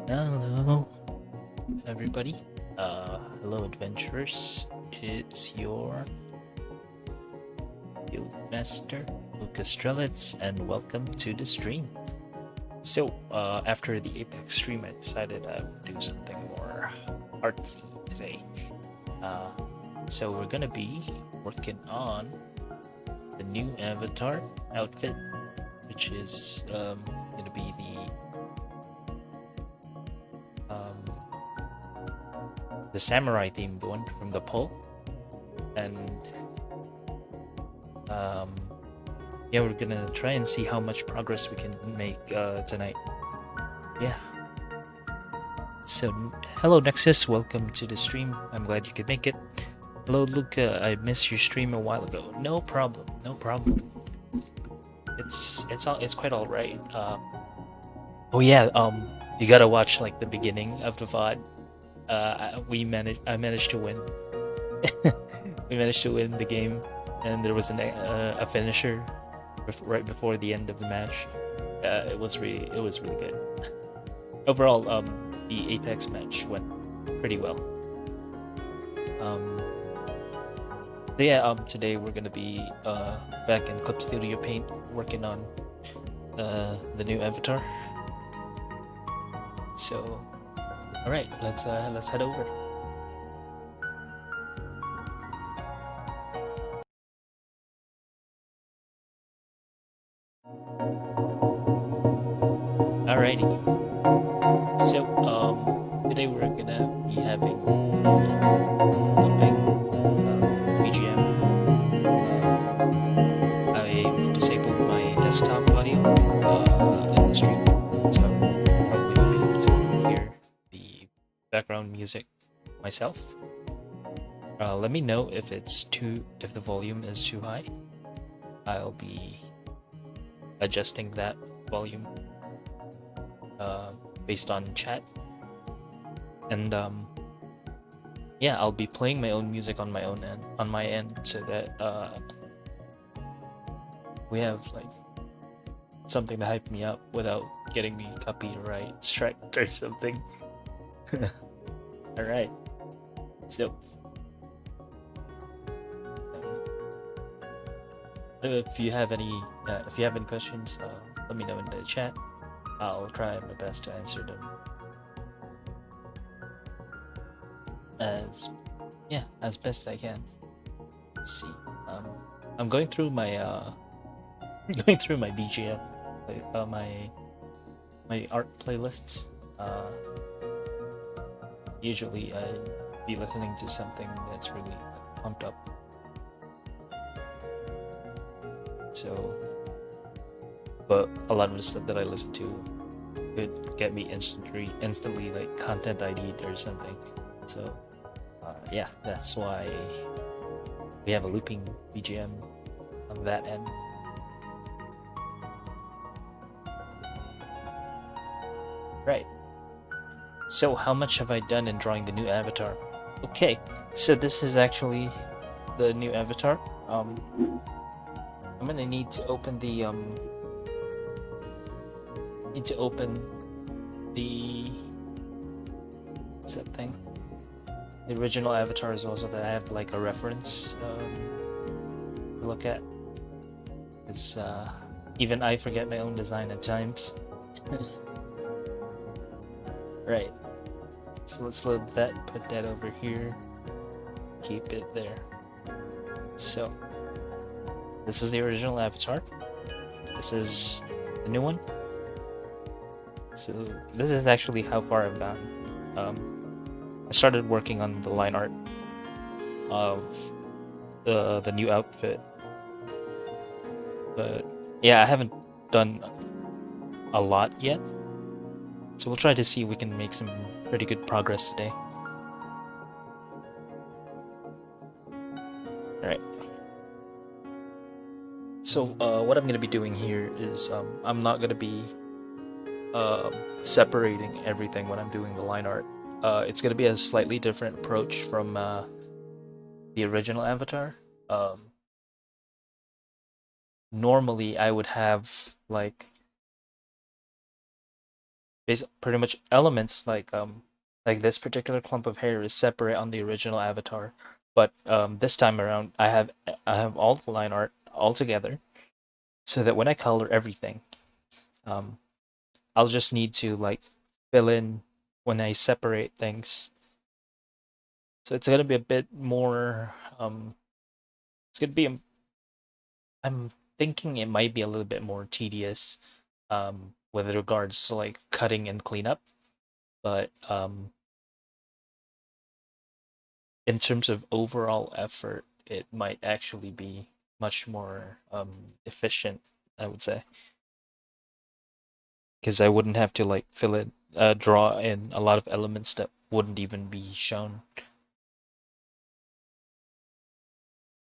Hello, everybody. Hello, adventurers. It's your guild master, Luca, and welcome to the stream. So, after the Apex stream, I decided I would do something more artsy today. Uh, so we're gonna be working on the new avatar outfit, which is gonna be the samurai themed one from the poll, and yeah, we're gonna try and see how much progress we can make tonight. Yeah. So, hello Nexus, welcome to the stream. I'm glad you could make it. Hello Luca, I missed your stream a while ago. No problem, no problem. It's quite all right. Oh yeah, you gotta watch like the beginning of the VOD. I managed to win. We managed to win the game, and there was a finisher right before the end of the match. It was really good. Overall, the Apex match went pretty well. So yeah, today we're gonna be back in Clip Studio Paint working on the new avatar. So, all right, let's head over. Alrighty. So, today we're gonna be having pumping BGM. I've disabled my desktop audio in the stream, so probably won't be able to hear the background music myself. Let me know if if the volume is too high. I'll be adjusting that volume based on chat, and yeah, I'll be playing my own music on my end, so that we have like something to hype me up without getting me copyright striked or something. All right, so if you have any questions, let me know in the chat. I'll try my best to answer them as best as I can. Let's see. I'm going through my BGM, my art playlists. Usually I'd be listening to something that's really pumped up. So, but a lot of the stuff that I listen to could get me instantly like content ID'd or something. So, yeah, that's why we have a looping BGM on that end. Right. So, how much have I done in drawing the new avatar? Okay, so this is actually the new avatar. I'm gonna need to open the what's that thing? The original avatar as well, so that I have like a reference to look at. Because even I forget my own design at times. Right. So let's load that, put that over here, keep it there. So this is the original avatar. This is the new one. So this is actually how far I've gone. I started working on the line art of the new outfit, but yeah, I haven't done a lot yet. So we'll try to see if we can make some pretty good progress today. Alright. So what I'm going to be doing here is I'm not going to be separating everything when I'm doing the line art. It's going to be a slightly different approach from the original avatar. Normally I would have like pretty much elements like this particular clump of hair is separate on the original avatar, but this time around I have all the line art all together, so that when I color everything, um, I'll just need to like fill in when I separate things. So it's gonna be a bit more. It's gonna be. I'm thinking it might be a little bit more tedious, with regards to like cutting and cleanup, but in terms of overall effort, it might actually be much more efficient, I would say, because I wouldn't have to like draw in a lot of elements that wouldn't even be shown.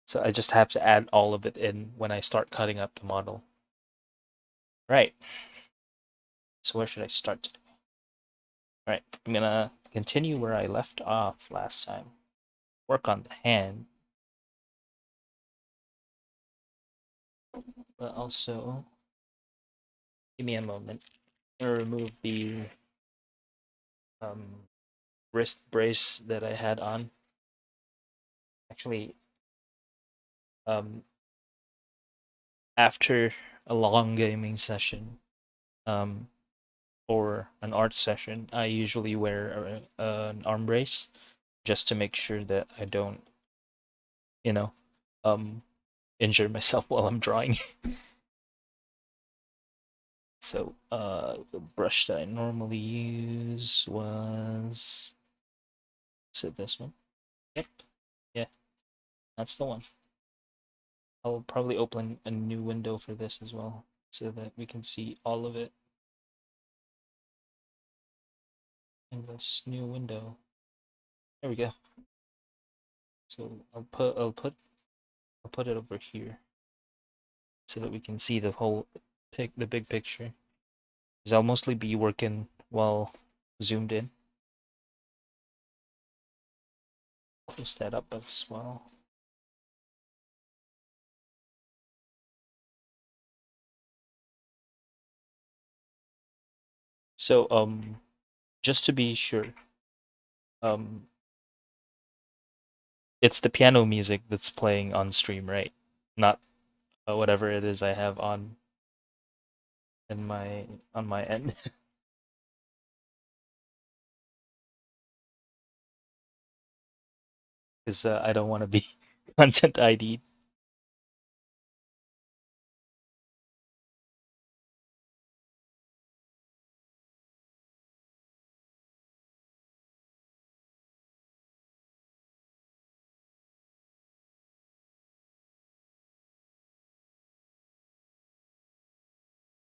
So I just have to add all of it in when I start cutting up the model. Right. So where should I start today? All right, I'm gonna continue where I left off last time. Work on the hand, but also give me a moment. I'm gonna remove the um, wrist brace that I had on. Actually, um, after a long gaming session, um, or an art session, I usually wear an arm brace just to make sure that I don't, you know, um, injure myself while I'm drawing. So, the brush that I normally use was, is it this one? Yep, yeah, that's the one. I'll probably open a new window for this as well, so that we can see all of it in this new window. There we go. So I'll put it over here so that we can see the big picture. Because I'll mostly be working while zoomed in. Close that up as well. So just to be sure, um it's the piano music that's playing on stream, right? Not whatever it is I have on in my on my end. Because I don't want to be content ID.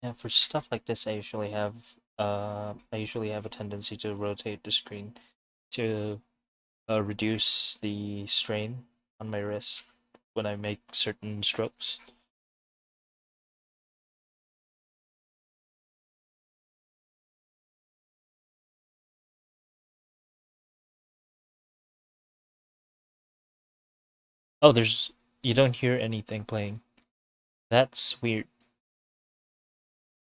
And for stuff like this, I usually have a tendency to rotate the screen to reduce the strain on my wrist when I make certain strokes. Oh, you don't hear anything playing. That's weird.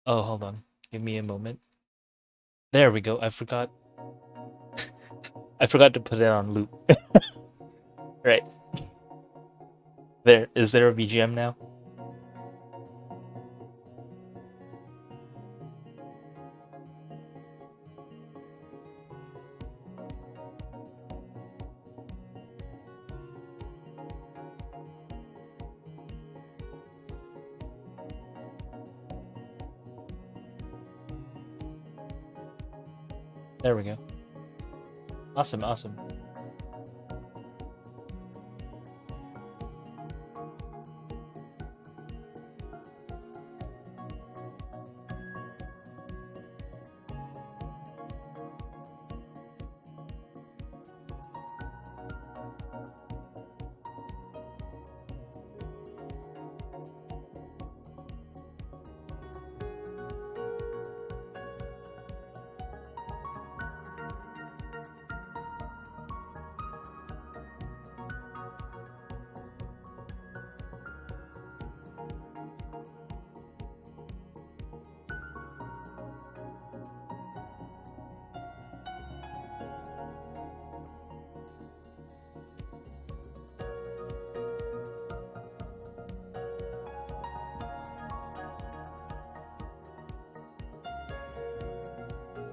Oh, hold on. Give me a moment. There we go. I forgot to put it on loop. Right. There. Is there a BGM now? There we go. Awesome, awesome.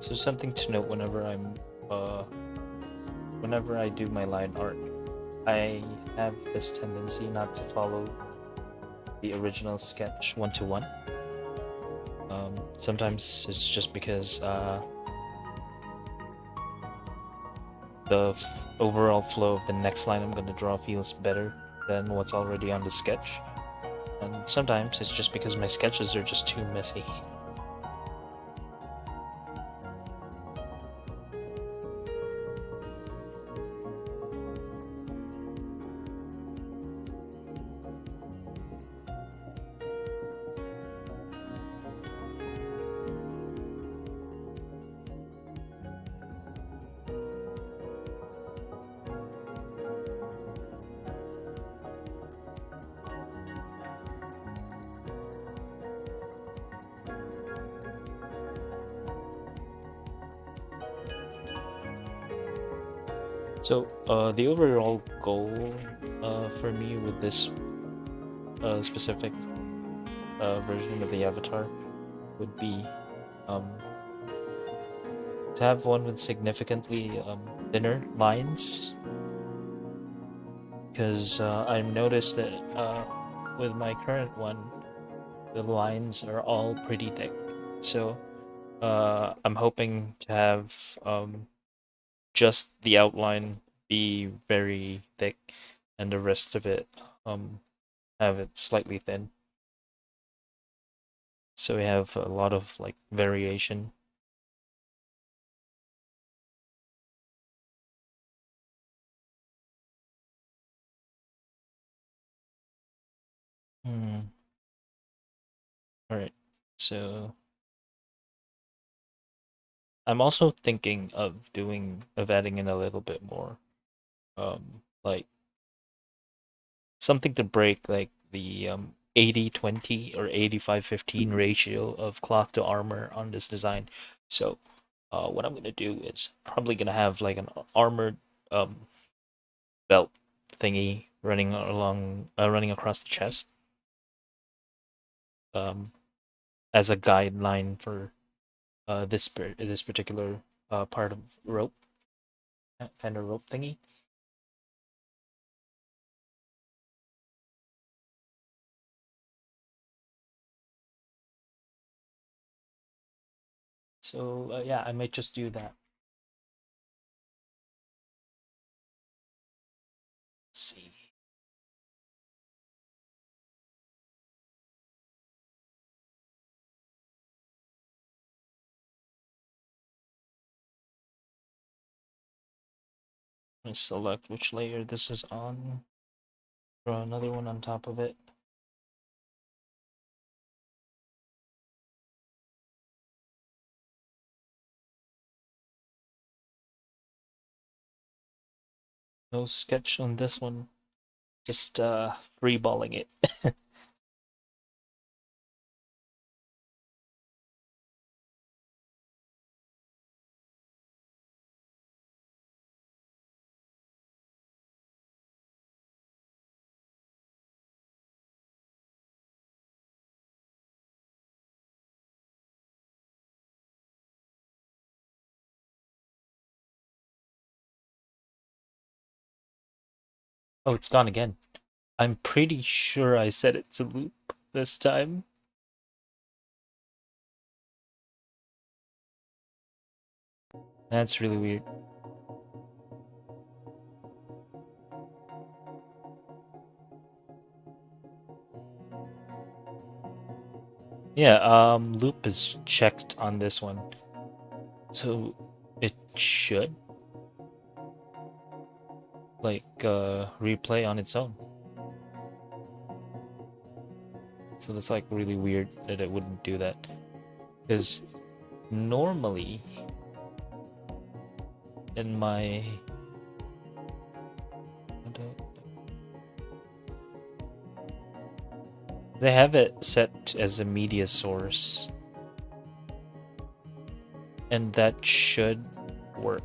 So something to note whenever I do my line art, I have this tendency not to follow the original sketch one to one. Sometimes it's just because the overall flow of the next line I'm going to draw feels better than what's already on the sketch. And sometimes it's just because my sketches are just too messy. So the overall goal for me with this specific version of the avatar would be um, to have one with significantly thinner lines, because I've noticed that with my current one, the lines are all pretty thick. So I'm hoping to have just the outline be very thick and the rest of it have it slightly thin. So we have a lot of like variation. Hmm. All right. So I'm also thinking of adding in a little bit more like something to break like the 80-20 or 85-15 ratio of cloth to armor on this design. So what I'm gonna do is probably gonna have like an armored um, belt thingy running across the chest um, as a guideline for this particular part of rope, kind of rope thingy. So yeah, I might just do that. Let's see. Let's select which layer this is on. Draw another one on top of it. No sketch on this one. Just freeballing it. Oh, it's gone again. I'm pretty sure I set it to loop this time. That's really weird. Yeah, loop is checked on this one. So it should like replay on its own. So that's like really weird that it wouldn't do that. Because normally in my they have it set as a media source, and that should work.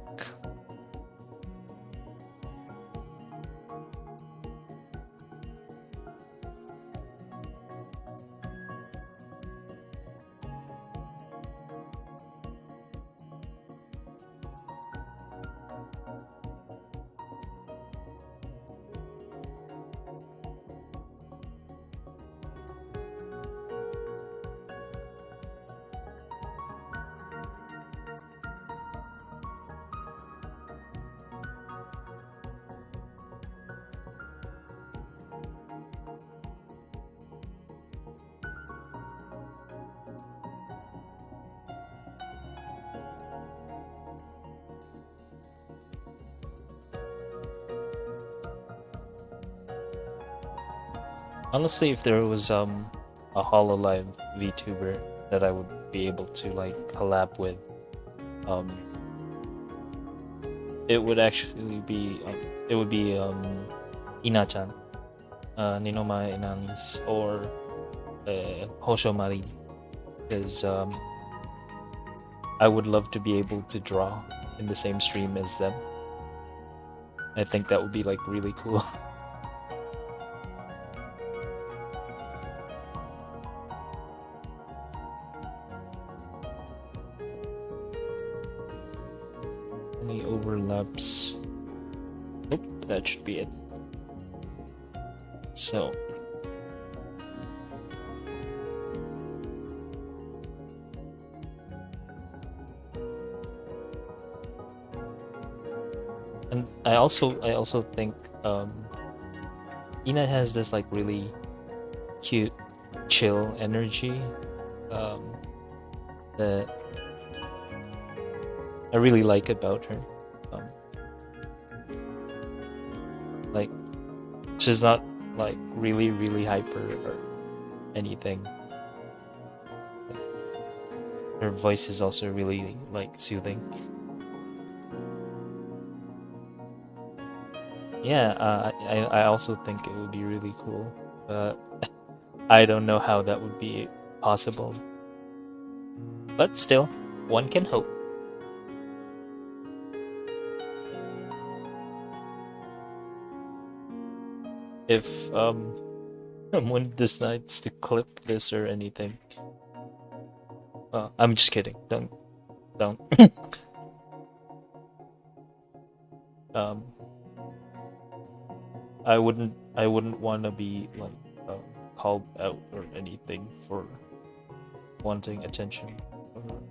Honestly, if there was a Hololive VTuber that I would be able to like collab with, um, it would actually be Ina-chan, Ninoma Inanis, or Hosho Marin, because I would love to be able to draw in the same stream as them. I think that would be like really cool. Any overlaps? Nope, that should be it. So. And I also think Ina has this like really cute, chill energy that I really like about her. Like she's not like really hyper or anything. Her voice is also really like soothing. Yeah, I also think it would be really cool, but I don't know how that would be possible. But still, one can hope. If someone decides to clip this or anything, well, I'm just kidding. Don't. um, I wouldn't want to be like called out or anything for wanting attention or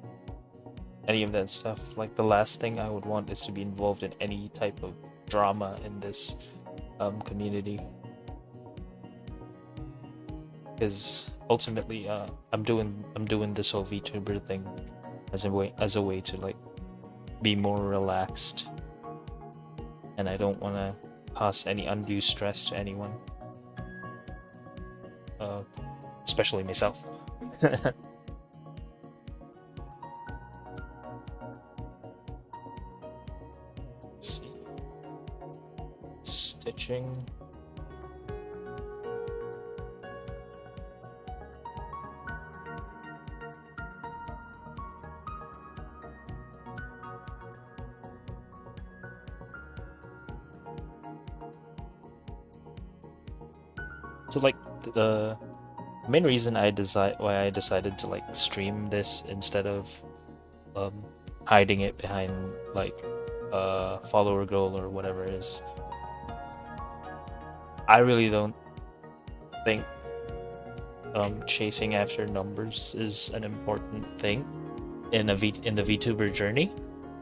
any of that stuff. Like the last thing I would want is to be involved in any type of drama in this community, because ultimately I'm doing this whole VTuber thing as a way to like be more relaxed, and I don't want to cause any undue stress to anyone, especially myself. Let's see. Stitching. So like the main reason why I decided to like stream this instead of hiding it behind like follower goal or whatever it is, I really don't think chasing after numbers is an important thing in the VTuber journey.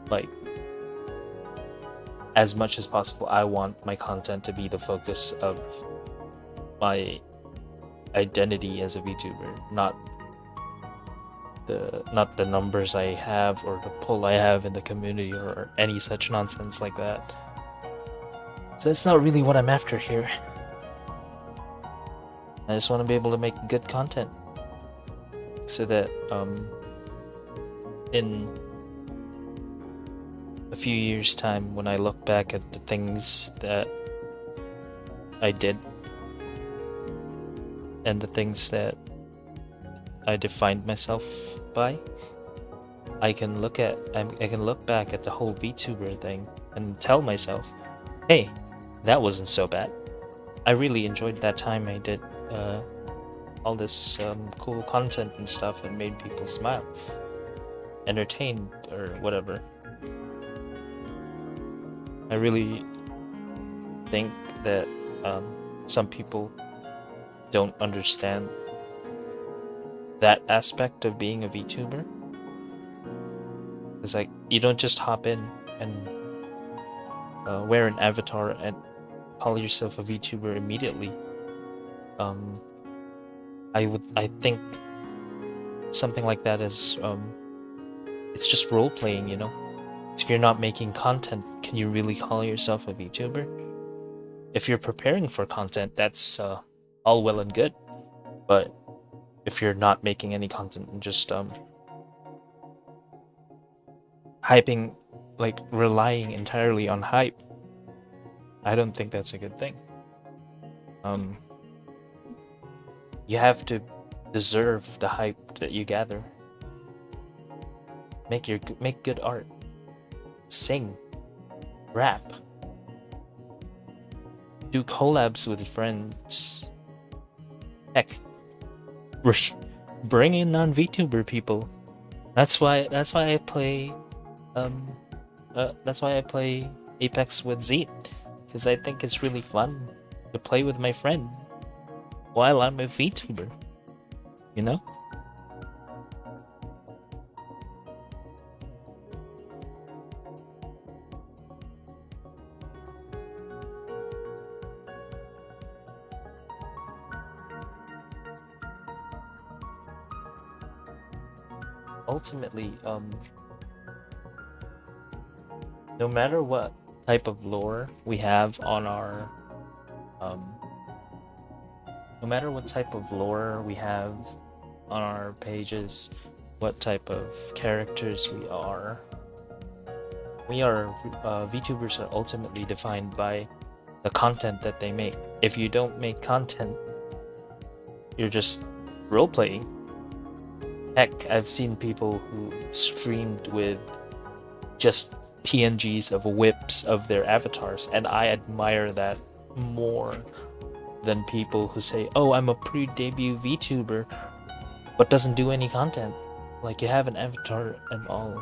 Like, as much as possible, I want my content to be the focus of my identity as a VTuber, not the numbers I have or the pull I have in the community or any such nonsense like that. So that's not really what I'm after here. I just want to be able to make good content so that in a few years' time, when I look back at the things that I did and the things that I defined myself by, I can look back at the whole VTuber thing and tell myself, hey, that wasn't so bad. I really enjoyed that time I did all this cool content and stuff and made people smile, entertained, or whatever. I really think that some people don't understand that aspect of being a VTuber. It's like, you don't just hop in and wear an avatar and call yourself a VTuber immediately. I think something like that is it's just role playing, you know. If you're not making content, can you really call yourself a VTuber? If you're preparing for content, that's all well and good, but if you're not making any content and just hyping, like relying entirely on hype, I don't think that's a good thing. You have to deserve the hype that you gather. Make good art. Sing. Rap. Do collabs with friends. Heck. Bring in non-VTuber people. That's why I play that's why I play Apex with Z, because I think it's really fun to play with my friend while I'm a VTuber, you know? Ultimately, no matter what type of lore we have on our um, no matter what type of lore we have on our pages, what type of characters we are VTubers are ultimately defined by the content that they make. If you don't make content, you're just role playing. Heck, I've seen people who streamed with just PNGs of whips of their avatars, and I admire that more than people who say, "Oh, I'm a pre-debut VTuber," but doesn't do any content. Like, you have an avatar and all,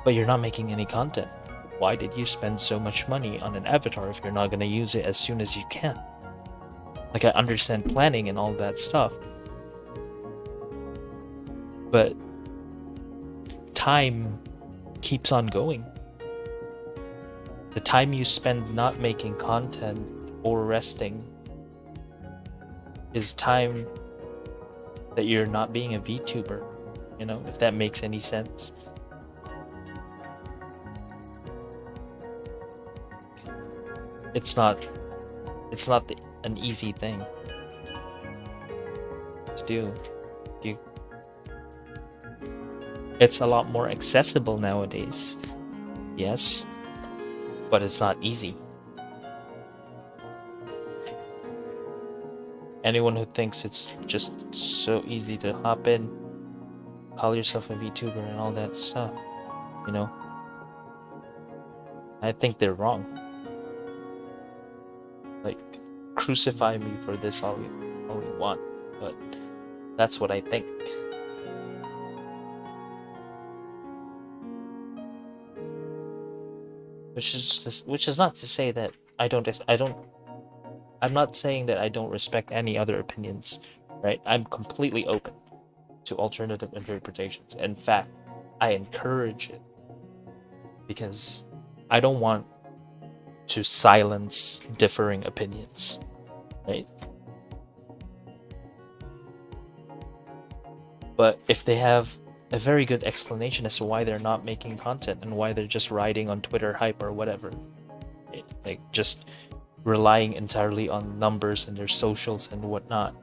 but you're not making any content. Why did you spend so much money on an avatar if you're not going to use it as soon as you can? Like, I understand planning and all that stuff, but time keeps on going. The time you spend not making content or resting is time that you're not being a VTuber, you know, if that makes any sense. It's not an easy thing to do. It's a lot more accessible nowadays, yes, but it's not easy. Anyone who thinks it's just so easy to hop in, call yourself a VTuber and all that stuff, you know, I think they're wrong. Like, crucify me for this all you want, but that's what I think. Which is not to say that I'm not saying that I don't respect any other opinions, right? I'm completely open to alternative interpretations. In fact, I encourage it because I don't want to silence differing opinions, right? But if they have a very good explanation as to why they're not making content and why they're just riding on Twitter hype or whatever, like just relying entirely on numbers and their socials and whatnot,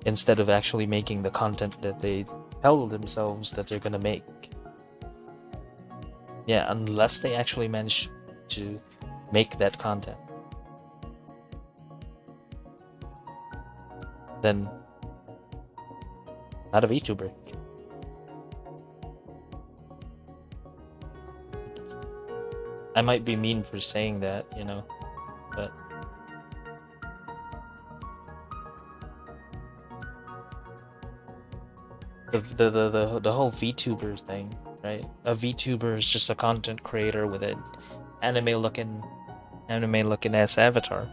instead of actually making the content that they tell themselves that they're gonna make. Yeah, unless they actually manage to make that content, then not a VTuber. I might be mean for saying that, you know, but the whole VTuber thing, right? A VTuber is just a content creator with an anime looking ass avatar.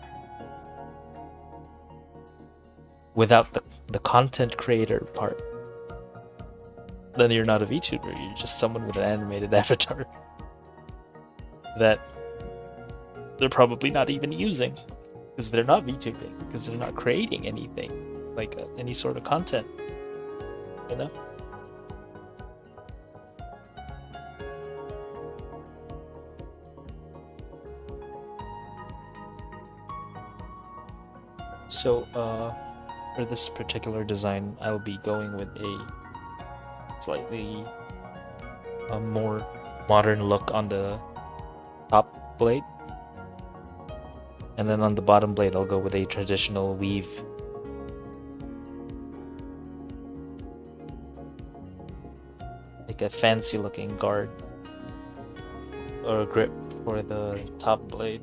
Without the content creator part, then you're not a VTuber, you're just someone with an animated avatar that they're probably not even using, because they're not VTubing, because they're not creating anything, like any sort of content, you know? So, for this particular design, I'll be going with a slightly more modern look on the top blade. And then on the bottom blade, I'll go with a traditional weave. Like a fancy looking guard or grip for the top blade.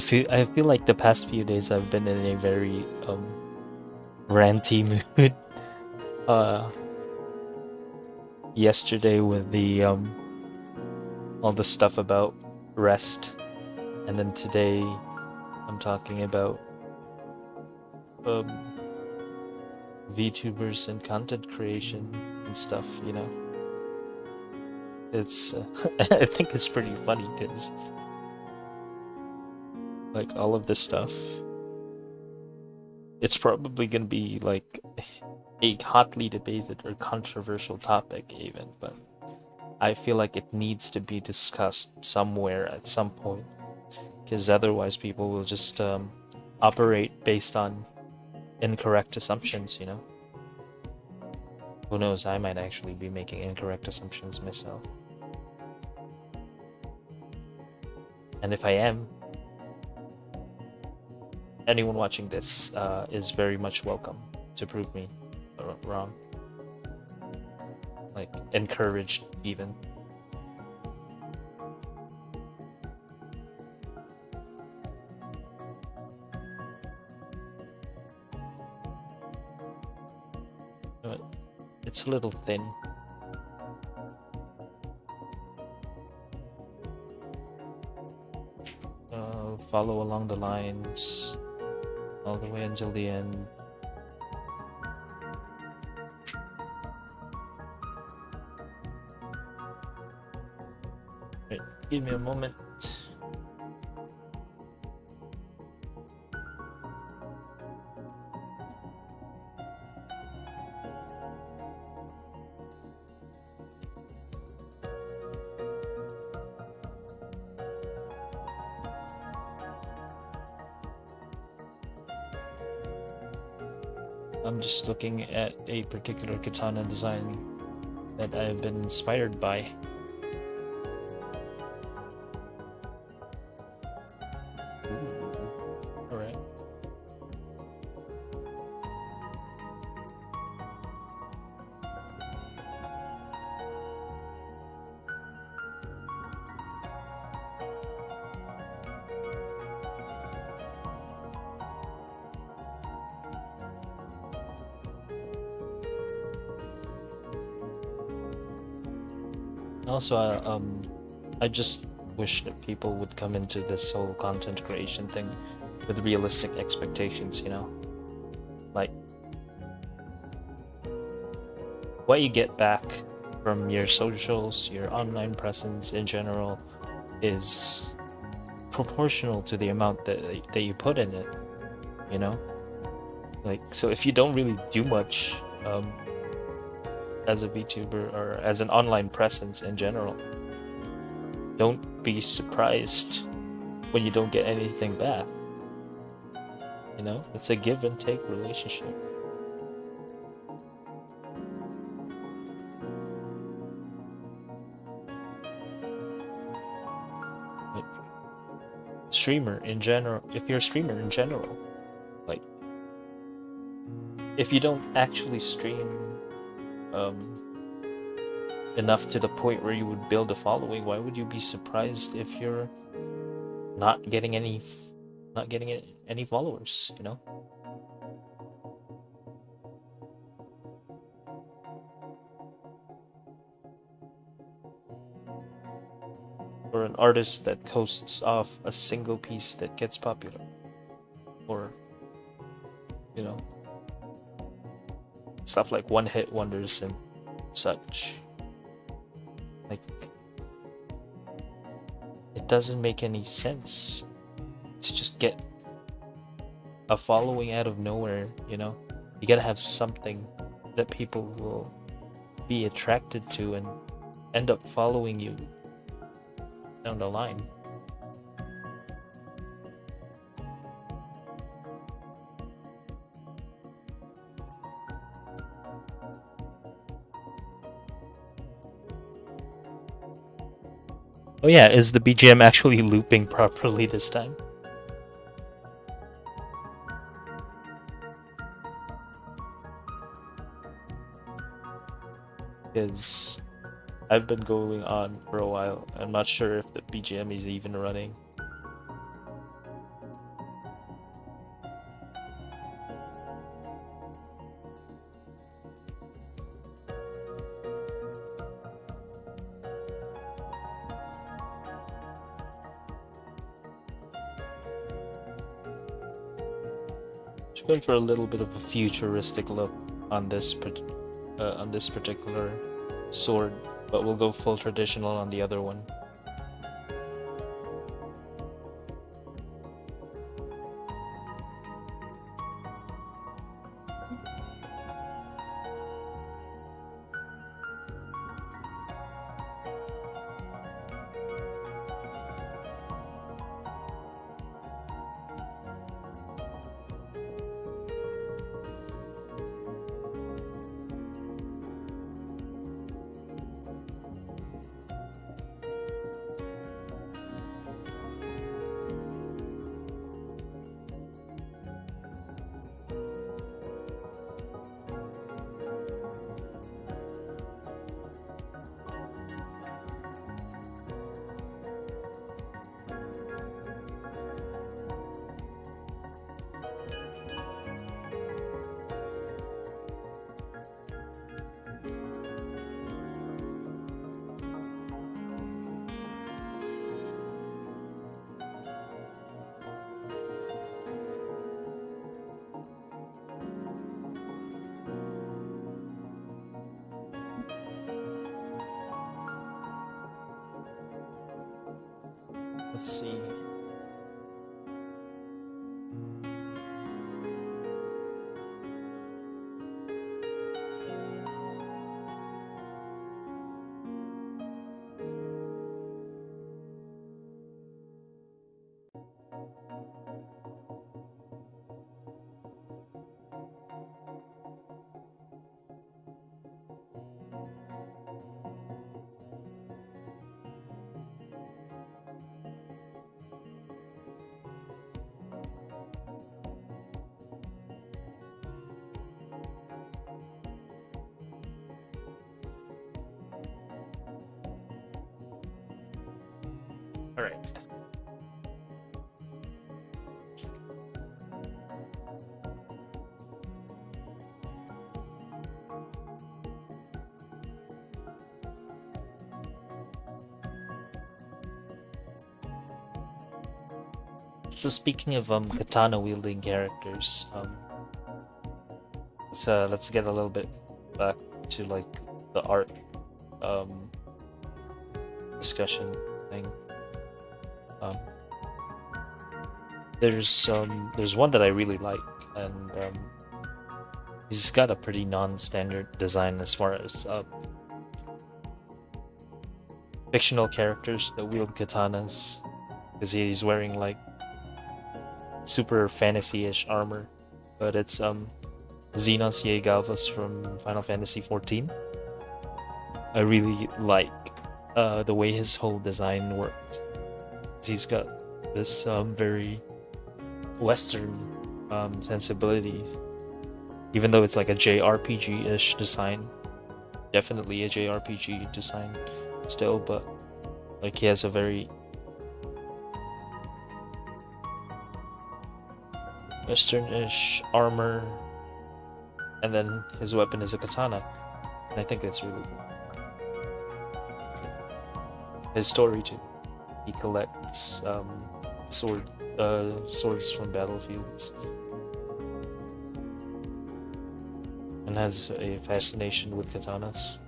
I feel like the past few days I've been in a very ranty mood. Yesterday with the all the stuff about rest, and then today I'm talking about VTubers and content creation and stuff, you know. It's I think it's pretty funny because like all of this stuff, it's probably gonna be like a hotly debated or controversial topic even, but I feel like it needs to be discussed somewhere at some point, because otherwise people will just operate based on incorrect assumptions, you know? Who knows, I might actually be making incorrect assumptions myself. And if I am, anyone watching this is very much welcome to prove me wrong. Like, encouraged even. But it's a little thin. Follow along the lines all the way until the end. Right, give me a moment. I'm just looking at a particular katana design that I've been inspired by. Alright. Also, I just wish that people would come into this whole content creation thing with realistic expectations, you know? Like, what you get back from your socials, your online presence in general, is proportional to the amount that you put in it, you know? Like, so if you don't really do much, as a VTuber or as an online presence in general, don't be surprised when you don't get anything back. You know, it's a give and take relationship. Like, streamer in general, if you're a streamer in general, like, if you don't actually stream enough to the point where you would build a following, why would you be surprised if you're not getting any followers, you know? Or an artist that coasts off a single piece that gets popular, or, you know, stuff like one-hit wonders and such. Like, doesn't make any sense to just get a following out of nowhere, you know? You gotta have something that people will be attracted to and end up following you down the line. Oh yeah, is the BGM actually looping properly this time? Because I've been going on for a while. I'm not sure if the BGM is even running. Just going for a little bit of a futuristic look on this particular sword, but we'll go full traditional on the other one. Let's see. All right. So speaking of katana wielding characters, let's get a little bit back to like the art discussion thing. There's one that I really like, and he's got a pretty non-standard design as far as fictional characters that wield katanas, because he's wearing like super fantasy-ish armor, but it's Xenos Galvas from Final Fantasy XIV. I really like the way his whole design works. He's got this very Western sensibilities, even though it's like a JRPG-ish design. Definitely a JRPG design still, but like he has a very Western-ish armor, and then his weapon is a katana, and I think that's really cool. His story too. He collects swords from battlefields, and has a fascination with katanas.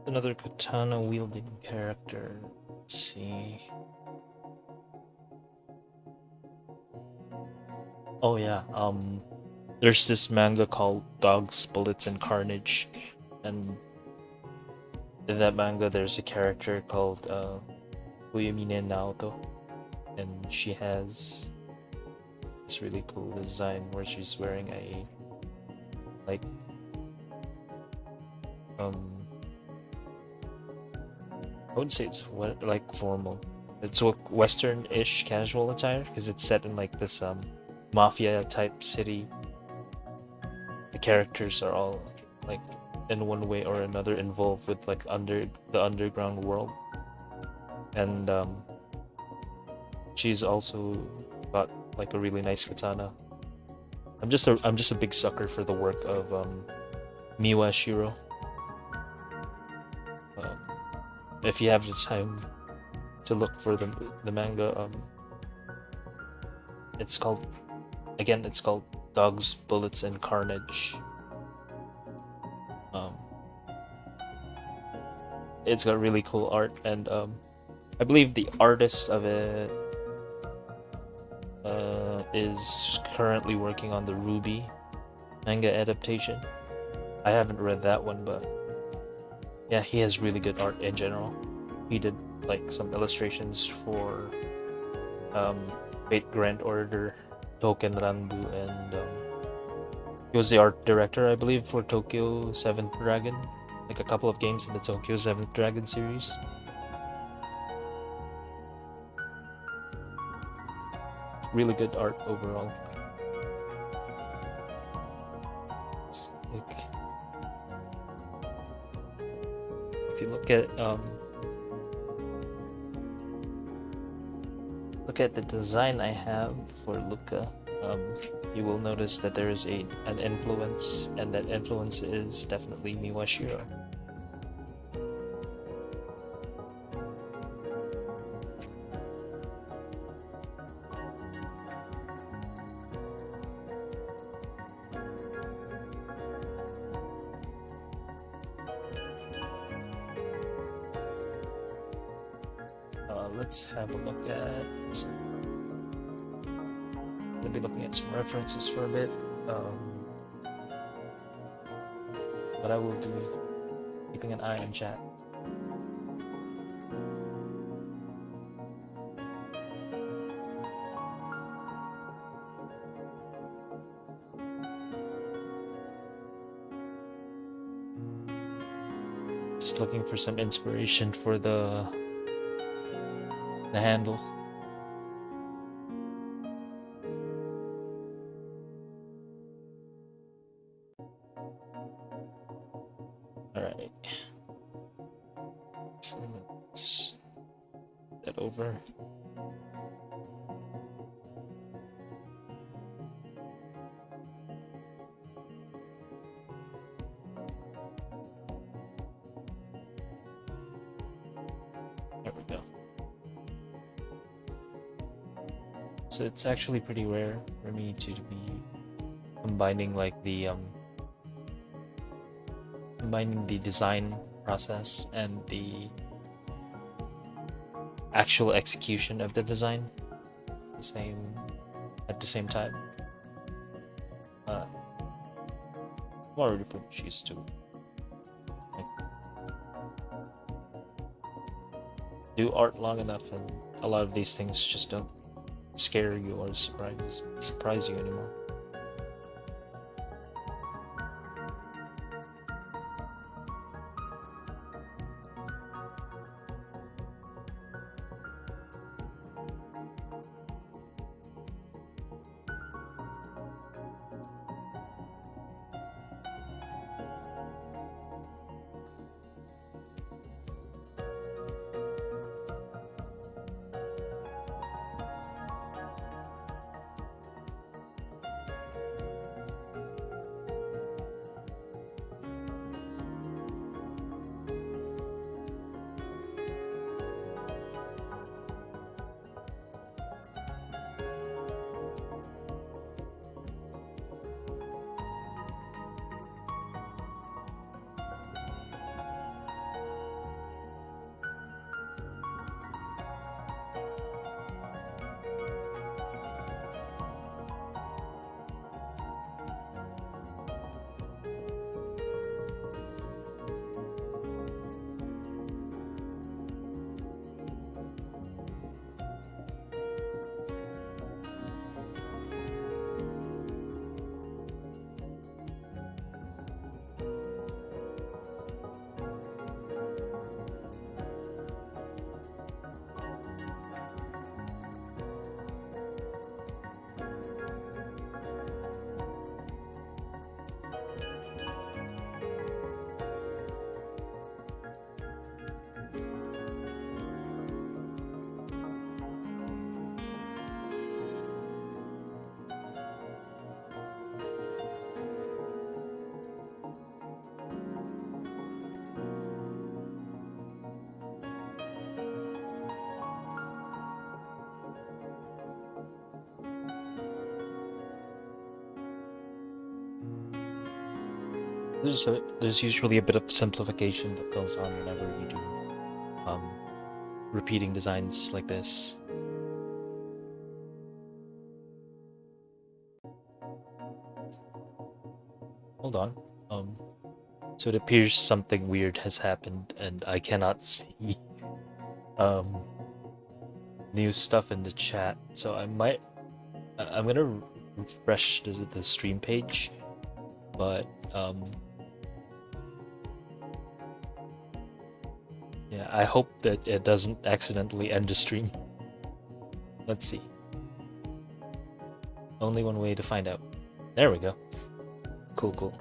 Another katana wielding character. Let's see. Oh yeah, there's this manga called Dogs, Bullets, and Carnage, and in that manga there's a character called Uyumine Naoto, and she has this really cool design where she's wearing a like I wouldn't say it's what like formal. It's Western-ish casual attire because it's set in like this mafia type city. The characters are all like in one way or another involved with like the underground world, and she's also got like a really nice katana. I'm just a big sucker for the work of Miwa Shiro. If you have the time to look for the manga, it's called Dogs, Bullets, and Carnage. It's got really cool art, and I believe the artist of it is currently working on the Ruby manga adaptation. I haven't read that one, but yeah, he has really good art in general. He did like some illustrations for Fate Grand Order, Token Ranbu, and he was the art director, I believe, for Tokyo 7th Dragon, like a couple of games in the Tokyo 7th Dragon series. Really good art overall. Like, if you look at the design I have for Luca, you will notice that there is an influence, and that influence is definitely Miwa Shiro. Let's have a look at. We'll be looking at some references for a bit, but I will be keeping an eye on chat. Just looking for some inspiration for the handle. Alright. So let's get that over. There we go. So it's actually pretty rare for me to be combining like combining the design process and the actual execution of the design at the same time. I'm already pretty used to it. Do art long enough, and a lot of these things just don't scare you or surprise you anymore. there's usually a bit of simplification that goes on whenever you do repeating designs like this. Hold on. So it appears something weird has happened, and I cannot see um new stuff in the chat. So I'm gonna refresh the stream page, but yeah, I hope that it doesn't accidentally end the stream. Let's see. Only one way to find out. There we go. Cool, cool.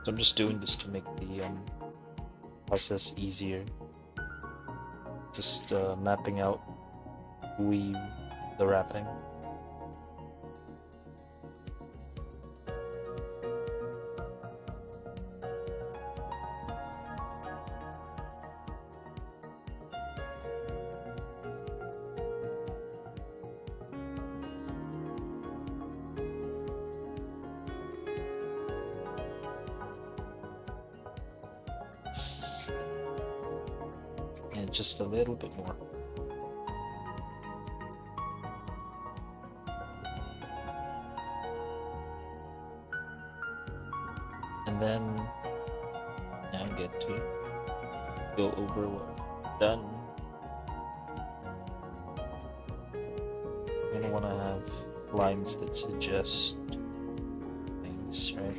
So I'm just doing this to make the process easier. Just mapping out the wrapping. And just a little bit more. And then now get to go over what we've done. I'm gonna want to have lines that suggest things, right?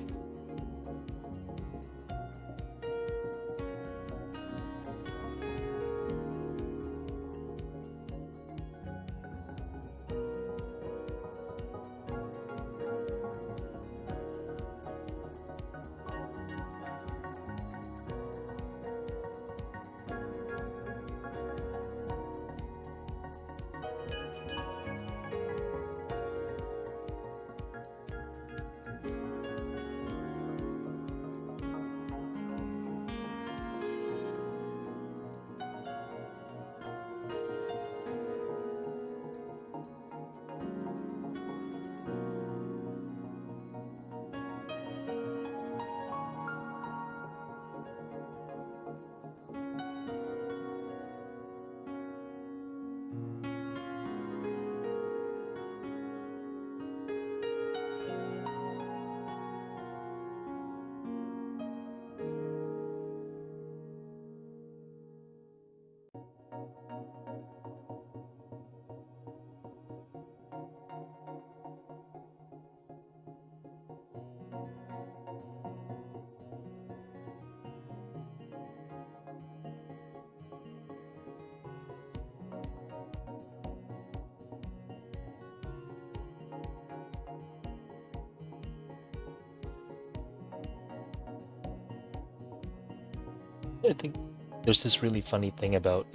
I think there's this really funny thing about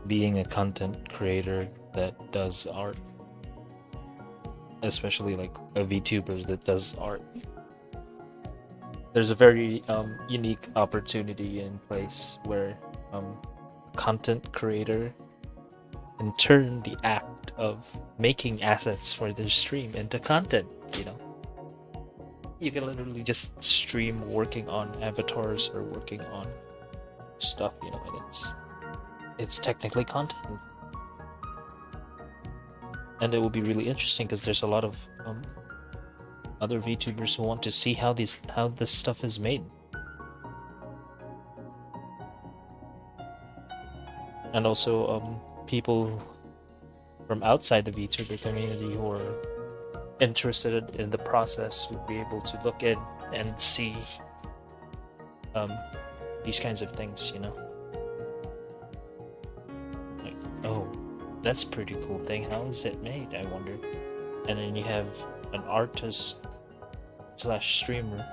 being a content creator that does art, especially like a VTuber that does art. There's a very unique opportunity in place where content creator can turn the act of making assets for their stream into content, you know. You can literally just stream working on avatars or working on stuff, you know, and it's technically content. And it will be really interesting because there's a lot of other VTubers who want to see how this stuff is made. And also people from outside the VTuber community who are interested in the process would be able to look in and see these kinds of things, you know. Like, oh, that's a pretty cool thing. How is it made, I wonder? and then you have an artist slash streamer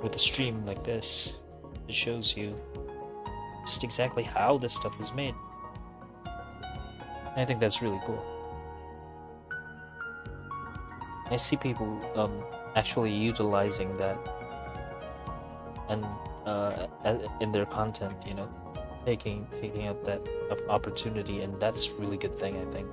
with a stream like this. It shows you just exactly how this stuff is made. I think that's really cool. I see people actually utilizing that and in their content, you know, taking up that opportunity, and that's a really good thing, I think.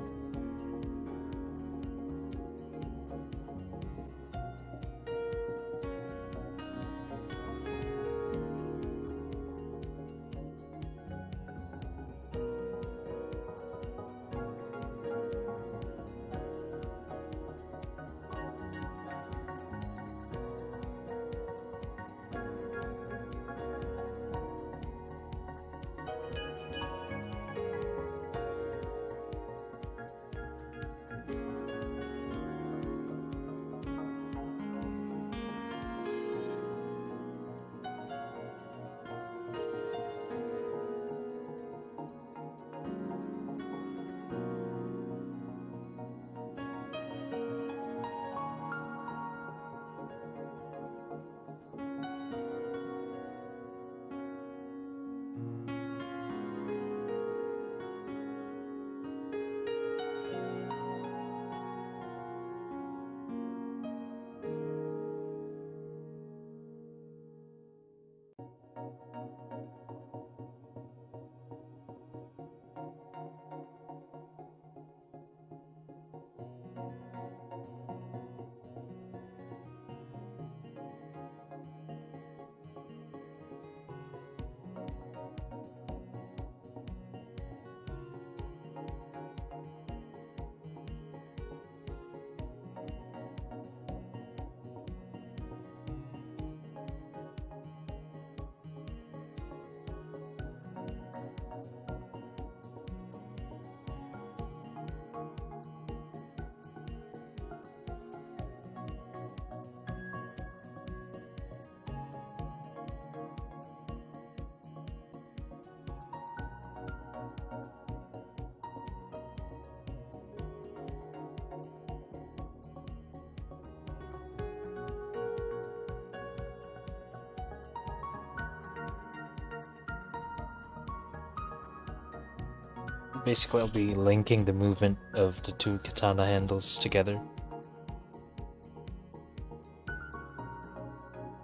Basically, I'll be linking the movement of the two katana handles together.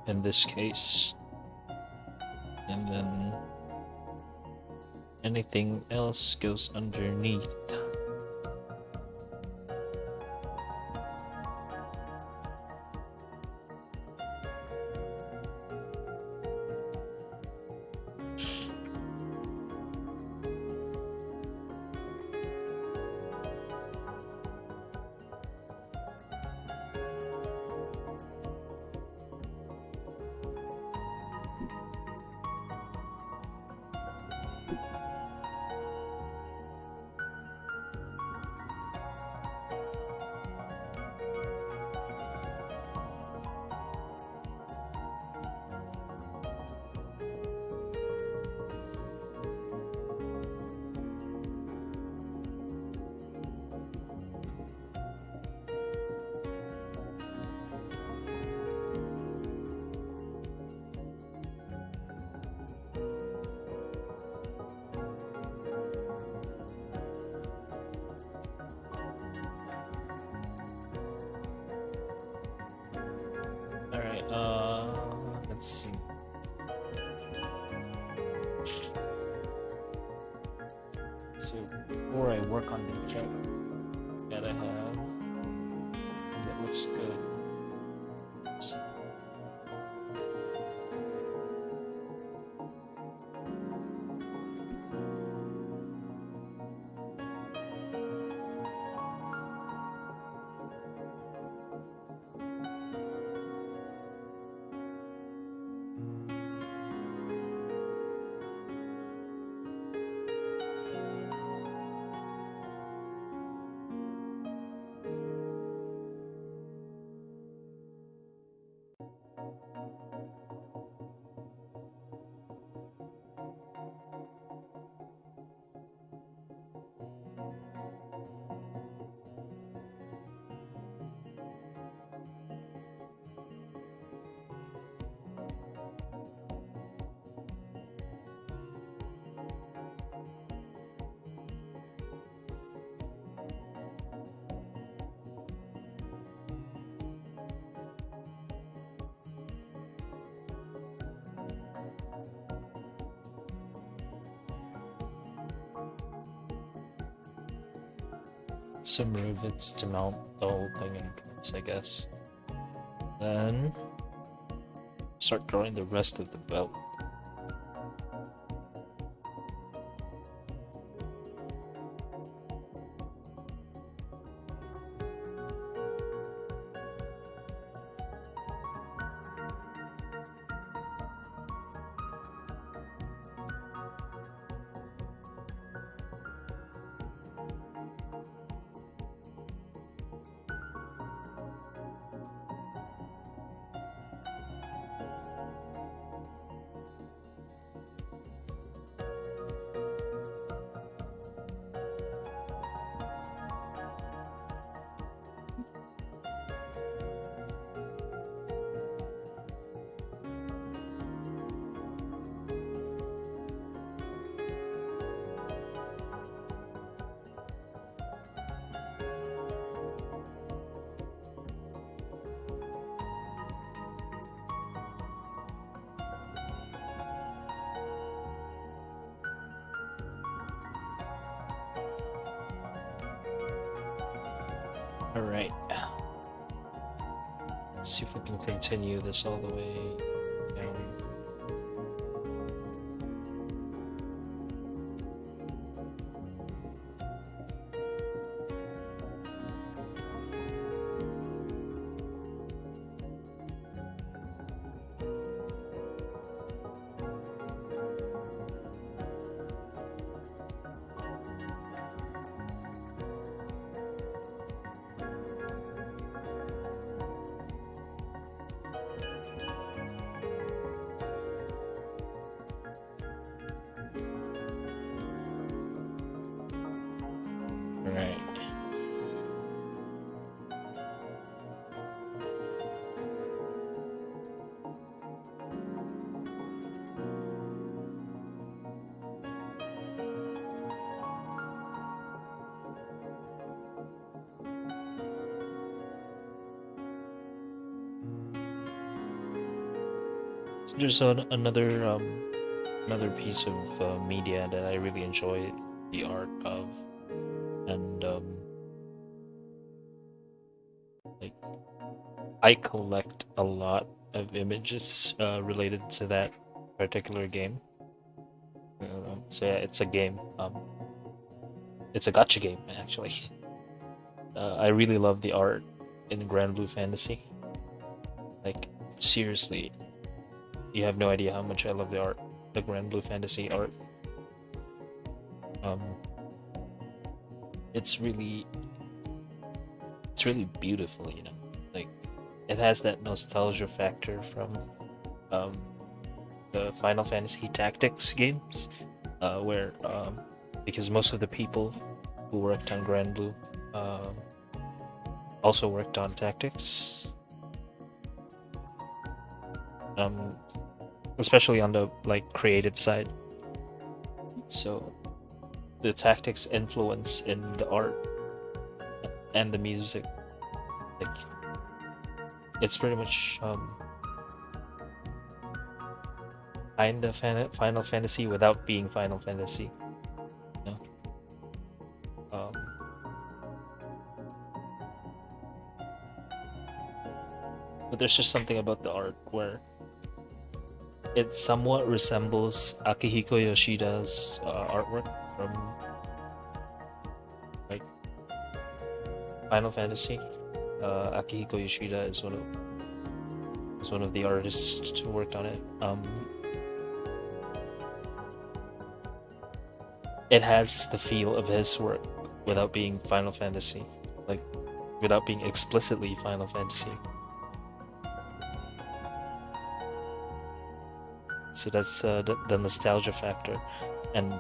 In this case. And then anything else goes underneath. Let's see. So before I work on the check that I have, and it looks good. Let's see. some rivets to mount the whole thing in place, I guess. Then start drawing the rest of the belt. Alright. Let's see if we can continue this all the way down. Alright. So there's another piece of media that I really enjoy the art of, and like I collect a lot of images related to that particular game. So yeah, it's a game. It's a gacha game actually. I really love the art in Grand Blue Fantasy. Like seriously, you have no idea how much I love the art, the Grand Blue Fantasy art. It's really beautiful, you know. Like it has that nostalgia factor from the Final Fantasy Tactics games, where because most of the people who worked on Grand Blue also worked on Tactics, especially on the like creative side. So the Tactics influence in the art and the music, like it's pretty much kind of Final Fantasy without being Final Fantasy, you know? But there's just something about the art where it somewhat resembles Akihiko Yoshida's artwork from like Final Fantasy. Akihiko Yoshida is one of the artists who worked on it. It has the feel of his work without being Final Fantasy, like without being explicitly Final Fantasy. So that's the nostalgia factor, and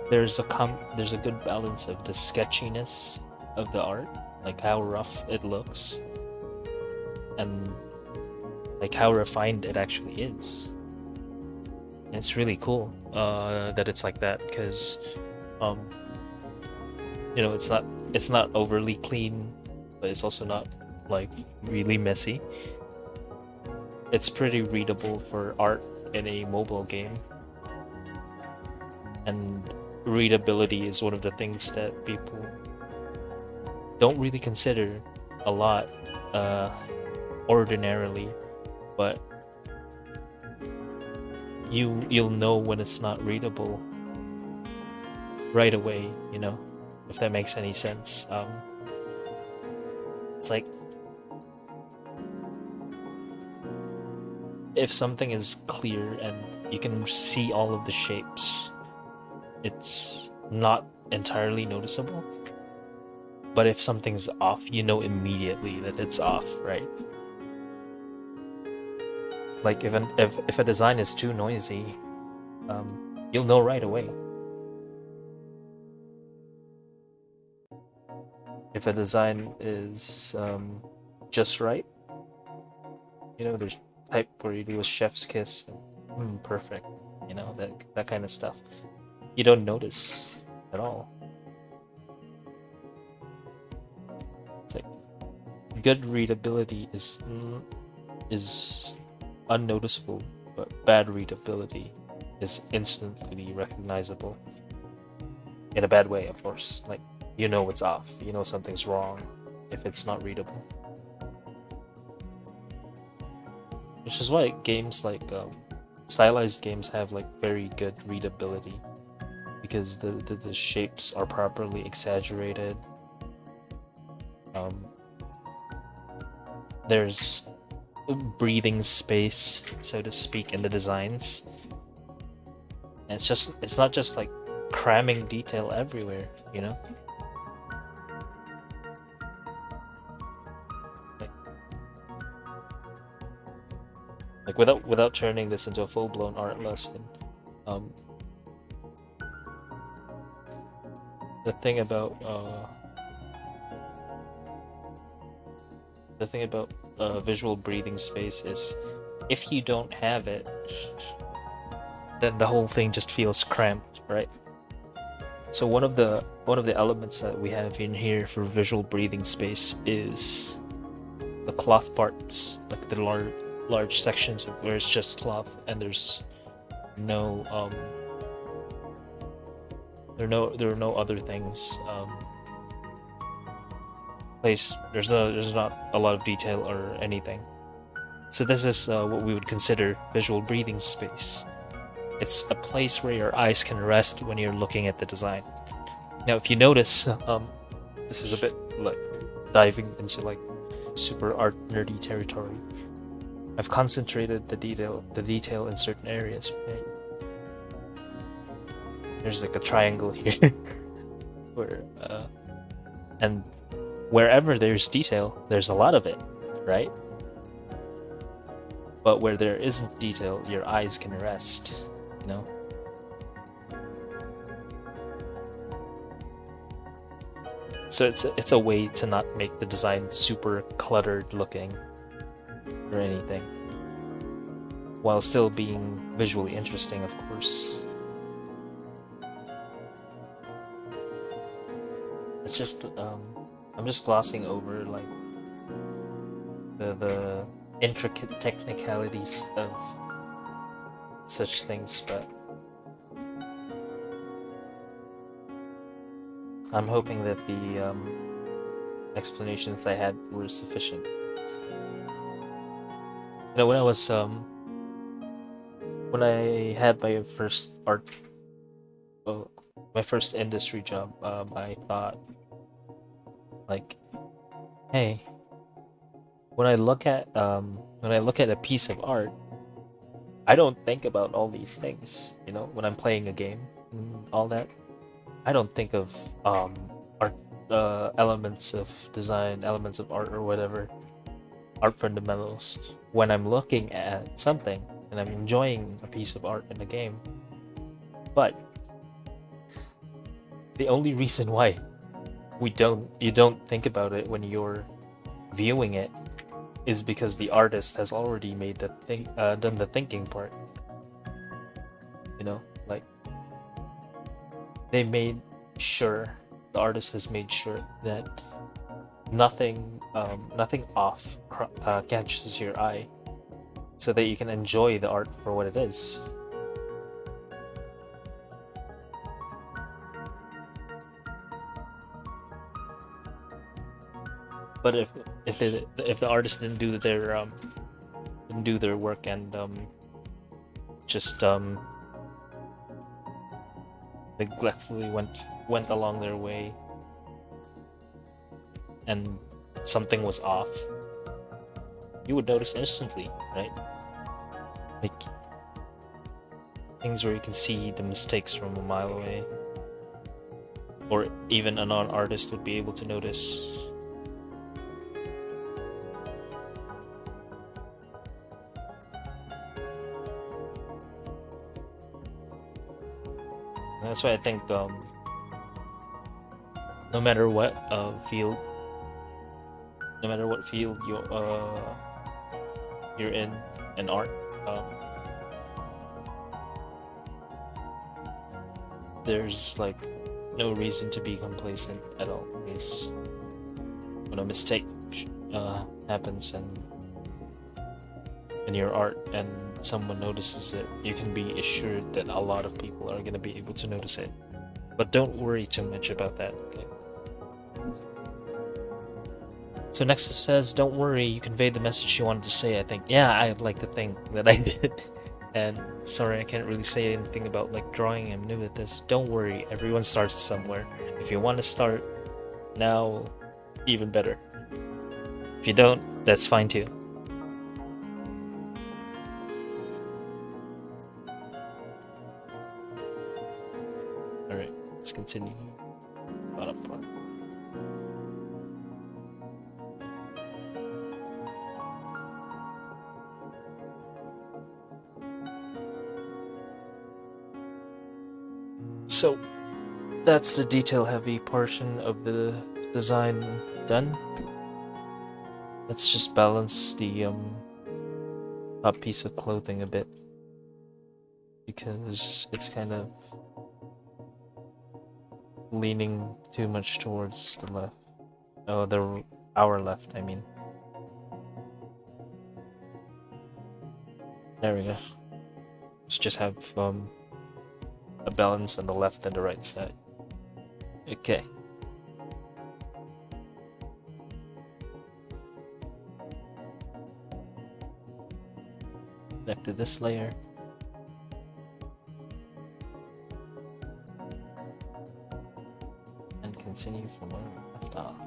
there's a good balance of the sketchiness of the art, like how rough it looks, and like how refined it actually is. And it's really cool that it's like that, because you know, it's not overly clean, but it's also not like really messy. It's pretty readable for art in a mobile game, and readability is one of the things that people don't really consider a lot ordinarily, but you'll know when it's not readable right away, you know, if that makes any sense. It's like if something is clear and you can see all of the shapes, it's not entirely noticeable. But if something's off, you know immediately that it's off, right? Like if a design is too noisy, you'll know right away. If a design is just right, you know, there's type where you do a chef's kiss, and, perfect, you know, that kind of stuff. You don't notice at all. It's like good readability is unnoticeable, but bad readability is instantly recognizable. In a bad way, of course. Like, you know it's off, you know something's wrong if it's not readable. Which is why games like stylized games have like very good readability, because the shapes are properly exaggerated. There's breathing space, so to speak, in the designs. And it's not just like cramming detail everywhere, you know? Like without turning this into a full-blown art lesson, the thing about visual breathing space is if you don't have it, then the whole thing just feels cramped, right? So one of the elements that we have in here for visual breathing space is the cloth parts, like the large sections of where it's just cloth and there's no there are no other things there's not a lot of detail or anything. So this is what we would consider visual breathing space. It's a place where your eyes can rest when you're looking at the design. Now if you notice, this is a bit like diving into like super art nerdy territory. I've concentrated the detail in certain areas, right? There's like a triangle here where and wherever there's detail, there's a lot of it, right? But where there isn't detail, your eyes can rest, you know? So it's a way to not make the design super cluttered looking or anything, while still being visually interesting, of course. It's just I'm just glossing over like the intricate technicalities of such things, but I'm hoping that the explanations I had were sufficient. You know, when I had my first my first industry job, I thought, like, hey, when I look at a piece of art, I don't think about all these things. You know, when I'm playing a game and all that, I don't think of art, elements of design, elements of art, or whatever, art fundamentals. When I'm looking at something and I'm enjoying a piece of art in the game, but the only reason why you don't think about it when you're viewing it is because the artist has already made done the thinking part. You know, like the artist has made sure that nothing off catches your eye, so that you can enjoy the art for what it is. But if the artist didn't do their work and just neglectfully went along their way and something was off, you would notice instantly, right? Like things where you can see the mistakes from a mile away, or even a non-artist would be able to notice. That's why I think no matter what field, no matter what field you're in art, there's like no reason to be complacent at all. Because when a mistake happens in your art and someone notices it, you can be assured that a lot of people are going to be able to notice it. But don't worry too much about that. Okay? So next it says, don't worry, you conveyed the message you wanted to say, I think. Yeah, I like to think that I did. And sorry, I can't really say anything about like drawing. I'm new at this. Don't worry, everyone starts somewhere. If you want to start now, even better. If you don't, that's fine too. Alright, let's continue. Bottom part. So that's the detail heavy portion of the design done. Let's just balance the top piece of clothing a bit, because it's kind of leaning too much towards the left. Oh, our left, I mean. There we go. Let's just have a balance on the left and the right side. Okay. Back to this layer. And continue from where we left off.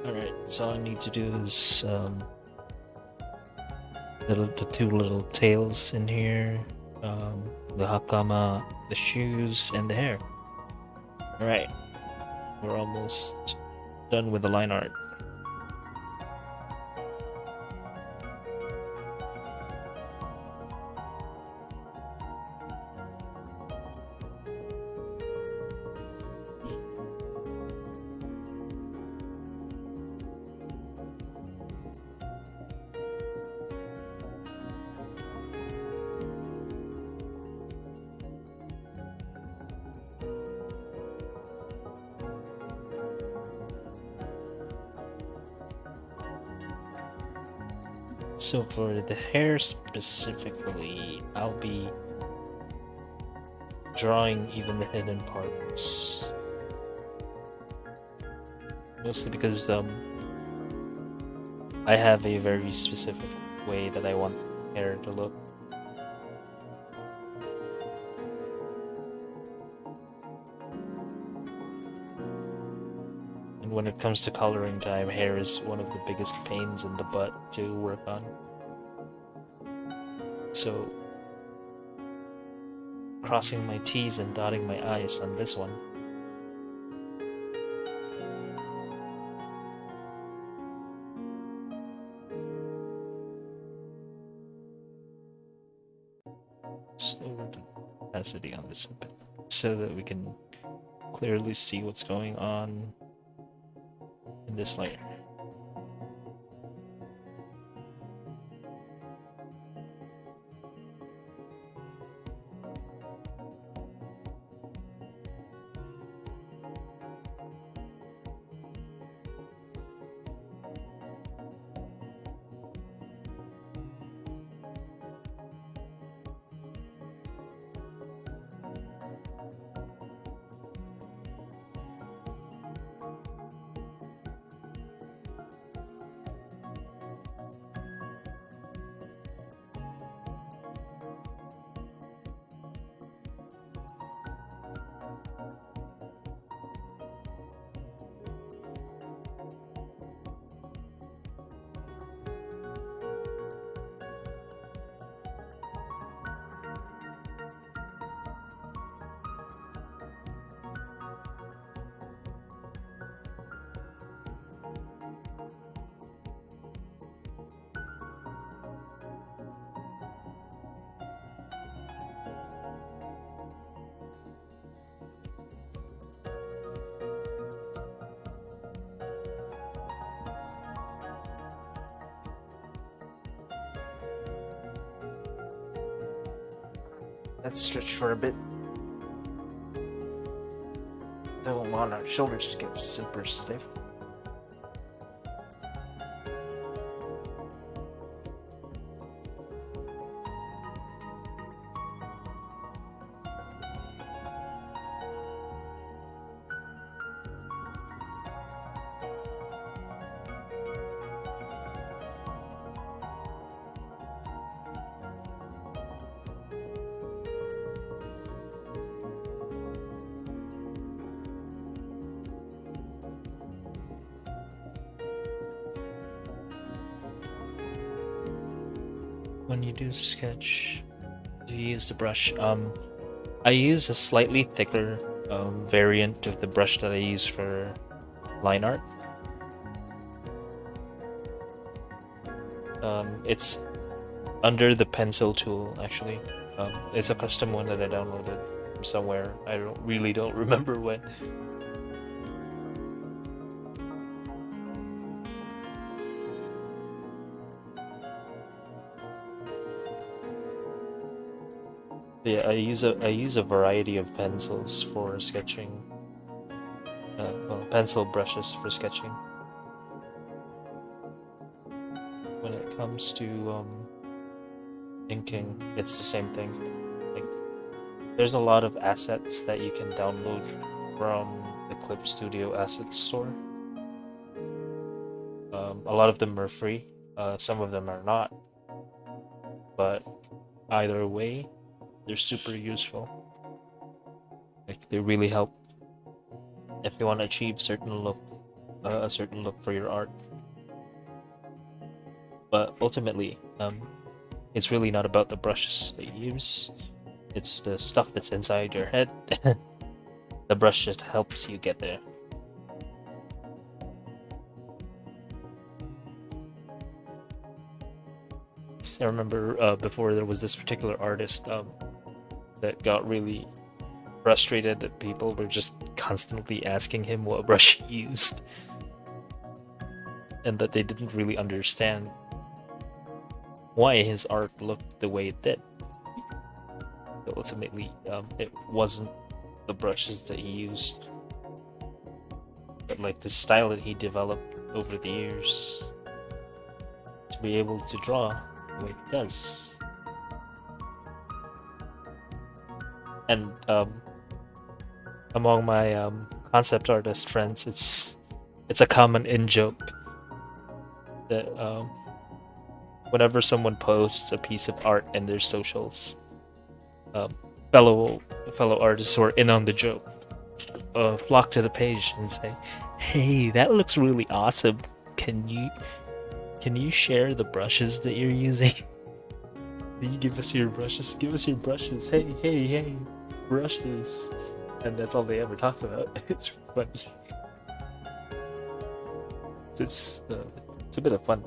Alright, so all I need to do is the two little tails in here, the hakama, the shoes, and the hair. Alright, we're almost done with the line art. So for the hair specifically, I'll be drawing even the hidden parts. Mostly because I have a very specific way that I want hair to look. And when it comes to coloring time, hair is one of the biggest pains in the butt to work on. So, crossing my T's and dotting my I's on this one. Just lower the opacity on this a bit so that we can clearly see what's going on in this layer. Let's stretch for a bit. Don't want our shoulders to get super stiff. When you do sketch, do you use the brush? I use a slightly thicker variant of the brush that I use for line art. It's under the pencil tool, actually. It's a custom one that I downloaded from somewhere. I don't remember when. Yeah, I use a variety of pencils for sketching. Well, pencil brushes for sketching. When it comes to inking, it's the same thing. Like, there's a lot of assets that you can download from the Clip Studio Assets store. A lot of them are free. Some of them are not. But either way, they're super useful. Like, they really help if you want to achieve a certain look for your art. But ultimately, it's really not about the brushes that you use. It's the stuff that's inside your head. The brush just helps you get there. I remember before there was this particular artist that got really frustrated that people were just constantly asking him what brush he used, and that they didn't really understand why his art looked the way it did. But ultimately, it wasn't the brushes that he used, but like the style that he developed over the years to be able to draw the way he does. And among my concept artist friends, it's a common in-joke that whenever someone posts a piece of art in their socials, fellow artists who are in on the joke flock to the page and say, "Hey, that looks really awesome. Can you can you share the brushes that you're using? Can you give us your brushes? Give us your brushes. Hey, hey, hey, brushes." And that's all they ever talk about. It's funny. It's a bit of fun.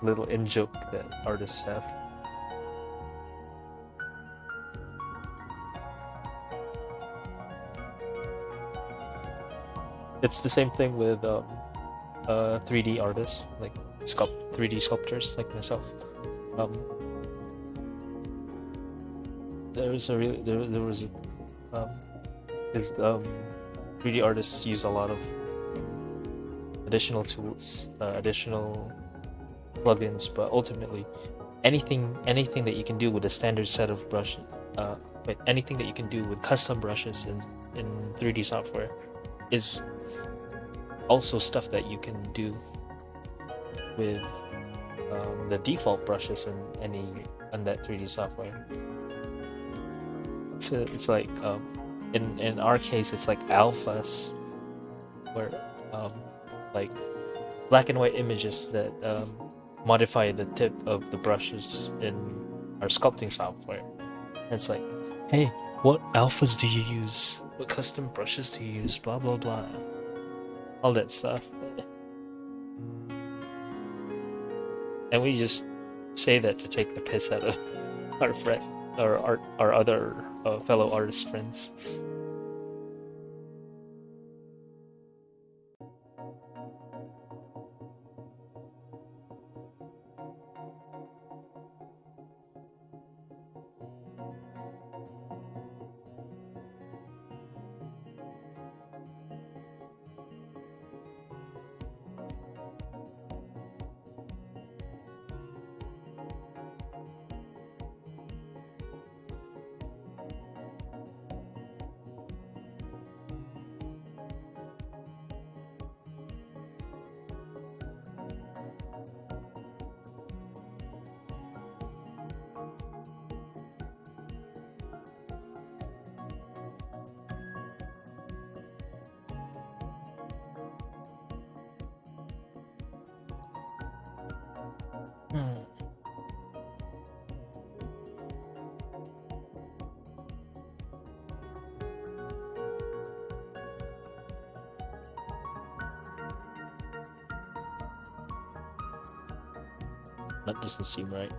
Little in joke that artists have. It's the same thing with 3D artists, like 3D sculptors like myself. Um, there was a really there was um, is 3D artists use a lot of additional tools, additional plugins, but ultimately anything that you can do with a standard set of brushes, anything that you can do with custom brushes in 3D software is also stuff that you can do with the default brushes in that 3D software. So it's like in our case, it's like alphas, where like black and white images that modify the tip of the brushes in our sculpting software. And it's like, hey, what alphas do you use? What custom brushes do you use? Blah blah blah. All that stuff. And we just say that to take the piss out of our friend, our other fellow artist friends. Hmm. That doesn't seem right.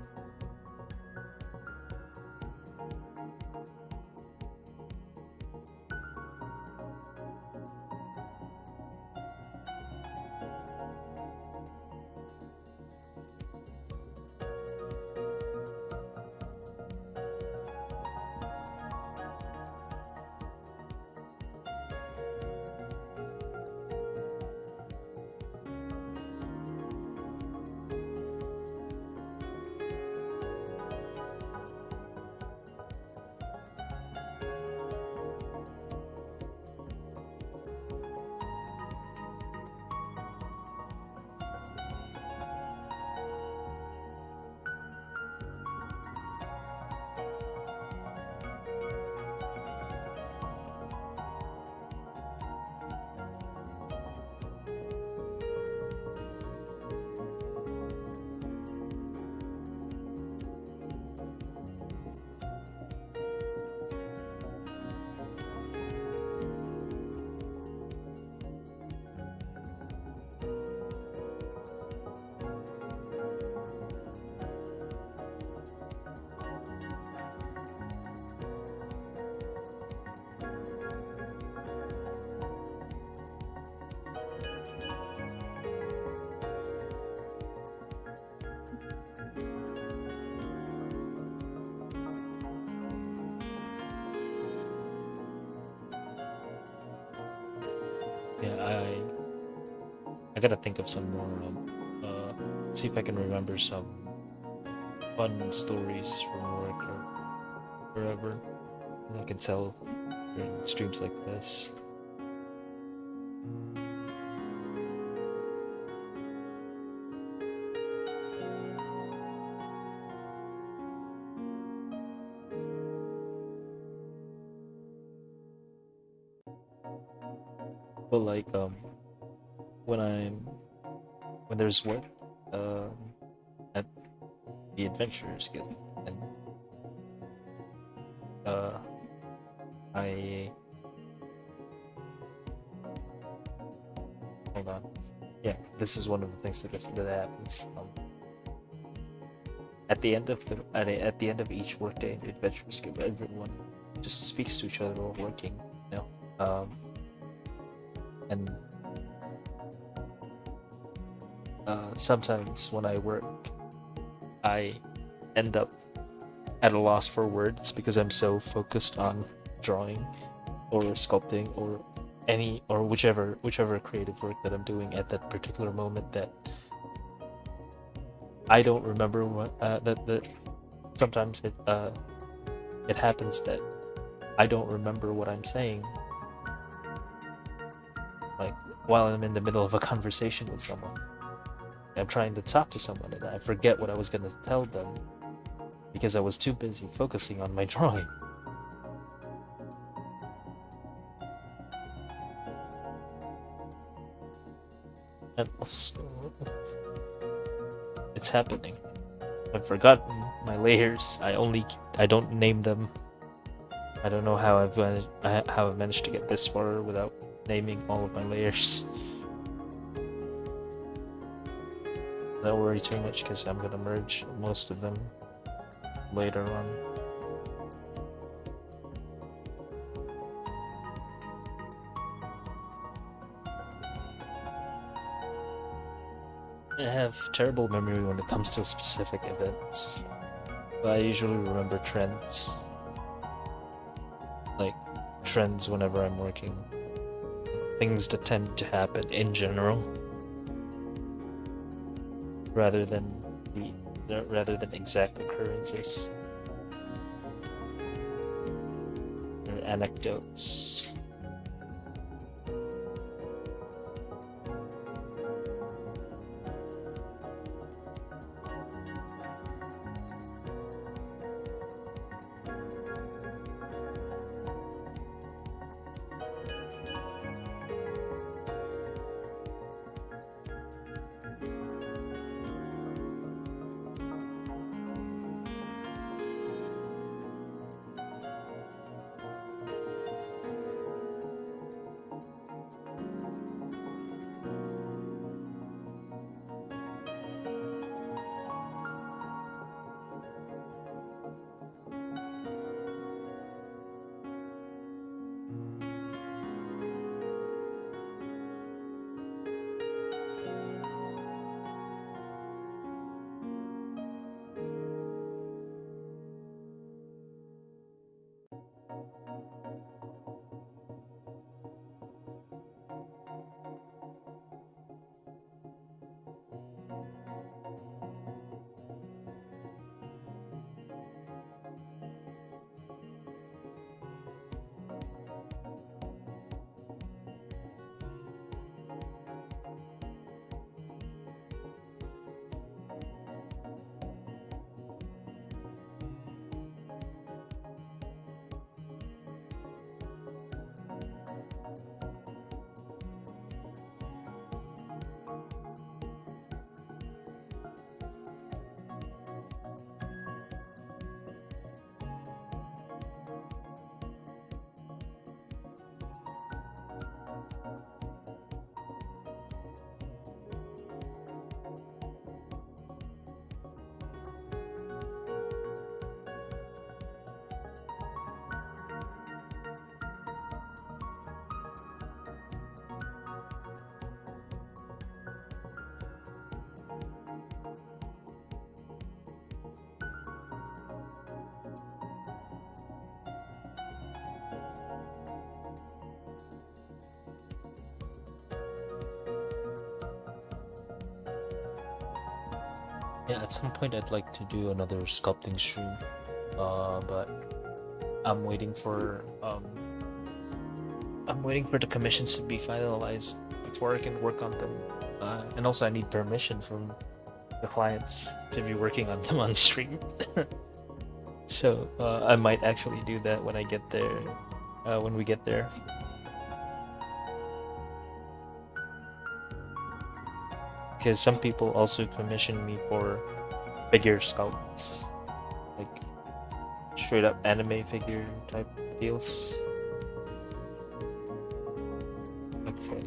Yeah, I gotta think of some more. See if I can remember some fun stories from work or wherever, and I can tell during streams like this. But like when there's work um at the Adventurers Guild, and uh I hold on. Yeah, this is one of the things that happens. At the end of at the end of each workday in the Adventurers Guild, everyone just speaks to each other while working, you know. And sometimes when I work, I end up at a loss for words because I'm so focused on drawing or sculpting or whichever creative work that I'm doing at that particular moment that I don't remember what that sometimes it happens that I don't remember what I'm saying, like while I'm in the middle of a conversation with someone. I'm trying to talk to someone and I forget what I was going to tell them because I was too busy focusing on my drawing. And also, it's happening. I've forgotten my layers. I don't name them. I don't know how I've managed to get this far without naming all of my layers. Don't worry too much because I'm gonna merge most of them later on. I have terrible memory when it comes to specific events, but I usually remember trends. Like trends whenever I'm working. Things that tend to happen in general. Rather than exact occurrences or anecdotes. Yeah, at some point I'd like to do another sculpting stream, but I'm waiting for the commissions to be finalized before I can work on them, and also I need permission from the clients to be working on them on stream. So I might actually do that when I get there, when we get there. because some people also commission me for figure sculpts, like straight up anime figure type deals. Okay.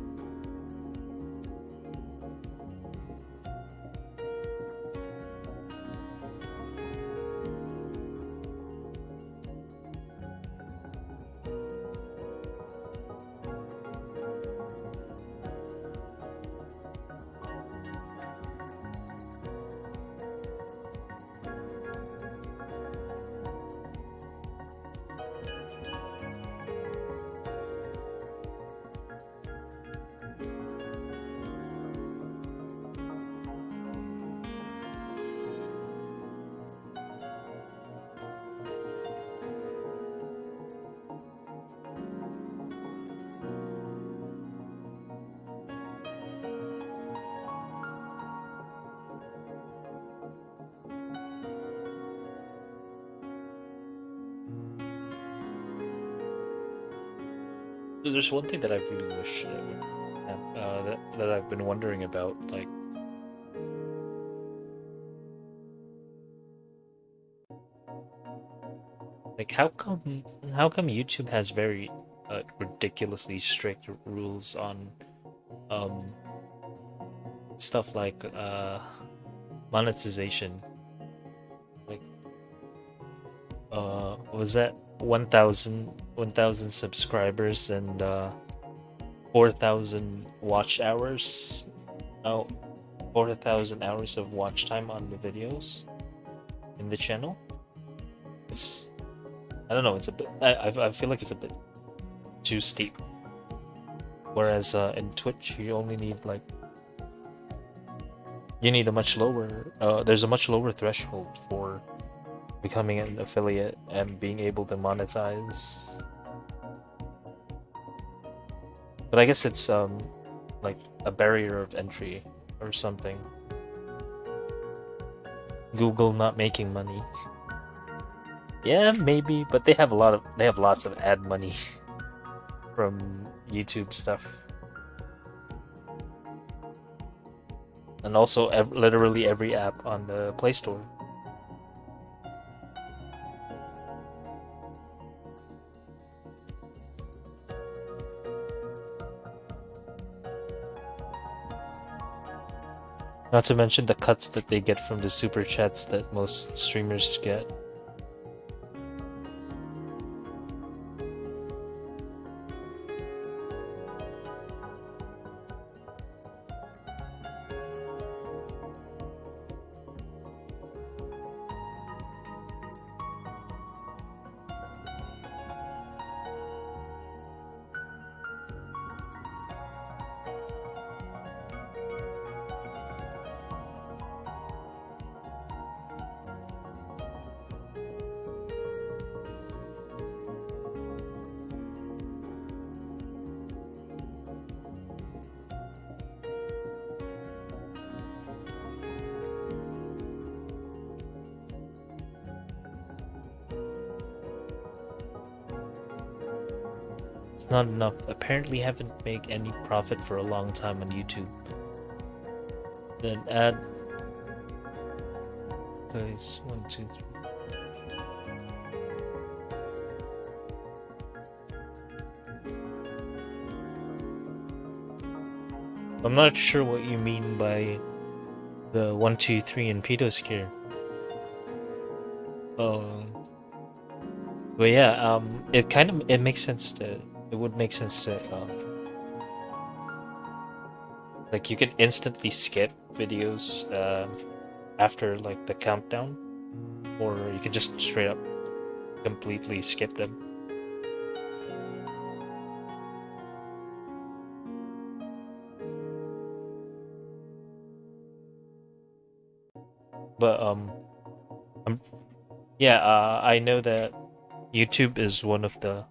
There's one thing that I really wish that would have, that I've been wondering about, like how come YouTube has very ridiculously strict rules on um stuff like monetization, like was that 1,000 subscribers and 4,000 watch hours? Oh, 4,000 hours of watch time on the videos in the channel. It's, I don't know, it's a bit, I feel like it's a bit too steep. Whereas in Twitch, you only need like, you need a much lower, there's a much lower threshold for becoming an affiliate and being able to monetize. But I guess it's like a barrier of entry or something. Google not making money. Yeah, maybe, but they have lots of ad money from YouTube stuff. And also literally every app on the Play Store. Not to mention the cuts that they get from the super chats that most streamers get. It's not enough. Apparently haven't made any profit for a long time on YouTube. Then add those 1, 2, 3. I'm not sure what you mean by the 1, 2, 3 and pedo scare. But yeah, it makes sense to, it would make sense to, like you can instantly skip videos after like the countdown, or you can just straight up completely skip them. But yeah, I know that YouTube is one of the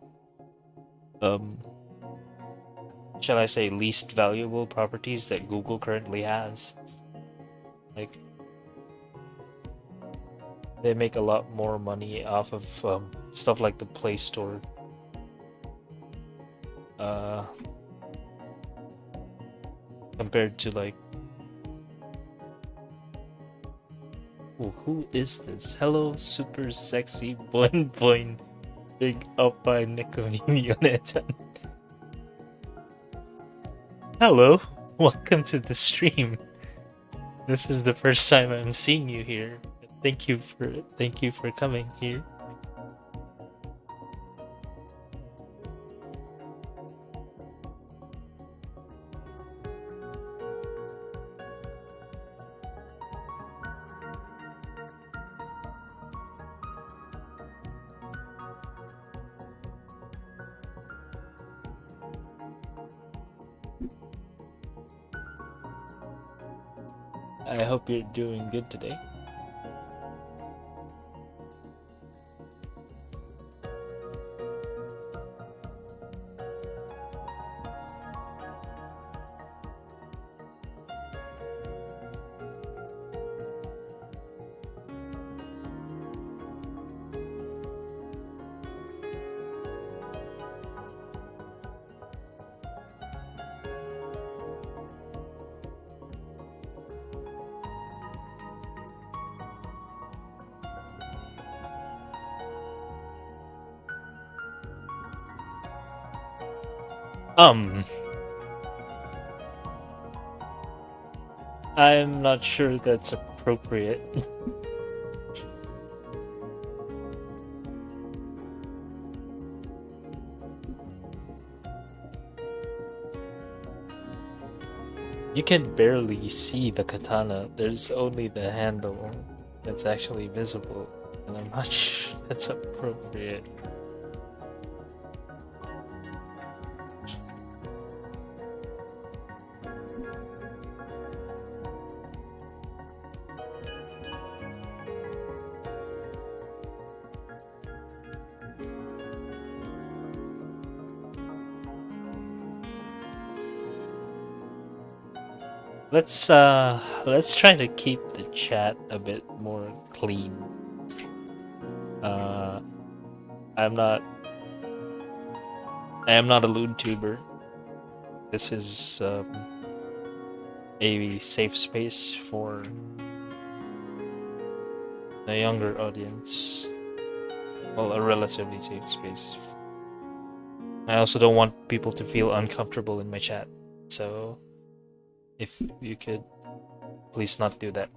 shall I say least valuable properties that Google currently has. Like they make a lot more money off of stuff like the Play Store. Compared to like who is this? Hello, super sexy boing boing. Big up by Nikomimi. Hello, welcome to the stream. This is the first time I'm seeing you here. Thank you for coming here. I hope you're doing good today. I'm not sure that's appropriate. You can barely see the katana. There's only the handle that's actually visible, and I'm not sure that's appropriate. Let's try to keep the chat a bit more clean. I am not a VTuber. This is a safe space for the younger audience. Well, a relatively safe space. I also don't want people to feel uncomfortable in my chat, so if you could please not do that.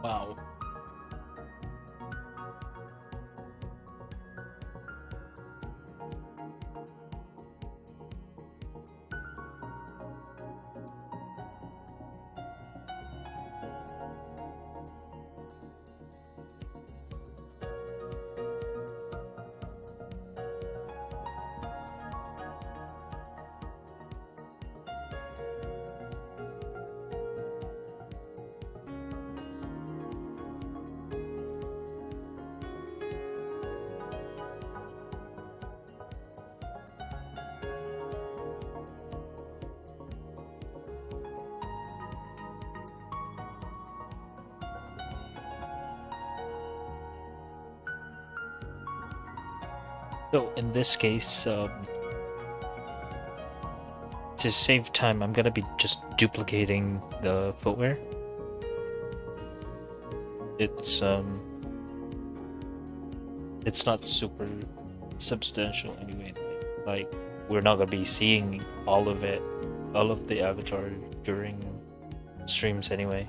Wow. So in this case, to save time, I'm gonna be just duplicating the footwear. It's not super substantial anyway. Like, we're not gonna be seeing all of it, all of the avatar during streams anyway.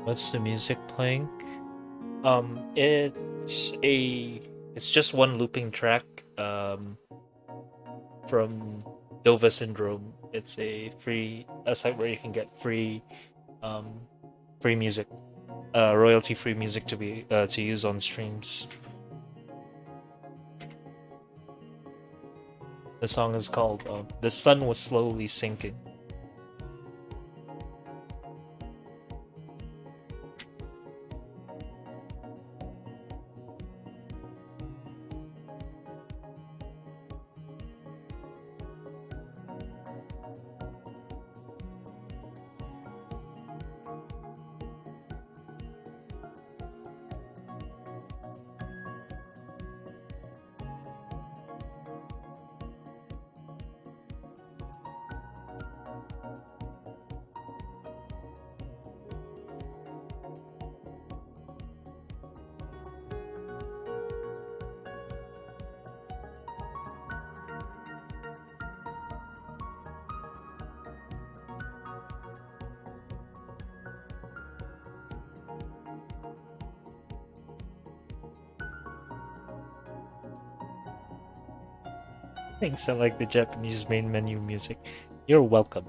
What's the music playing? It's it's just one looping track from Dova Syndrome. It's a site where you can get um free music, royalty free music to use on streams. The song is called "The Sun Was Slowly Sinking." Thanks, I like the Japanese main menu music. You're welcome.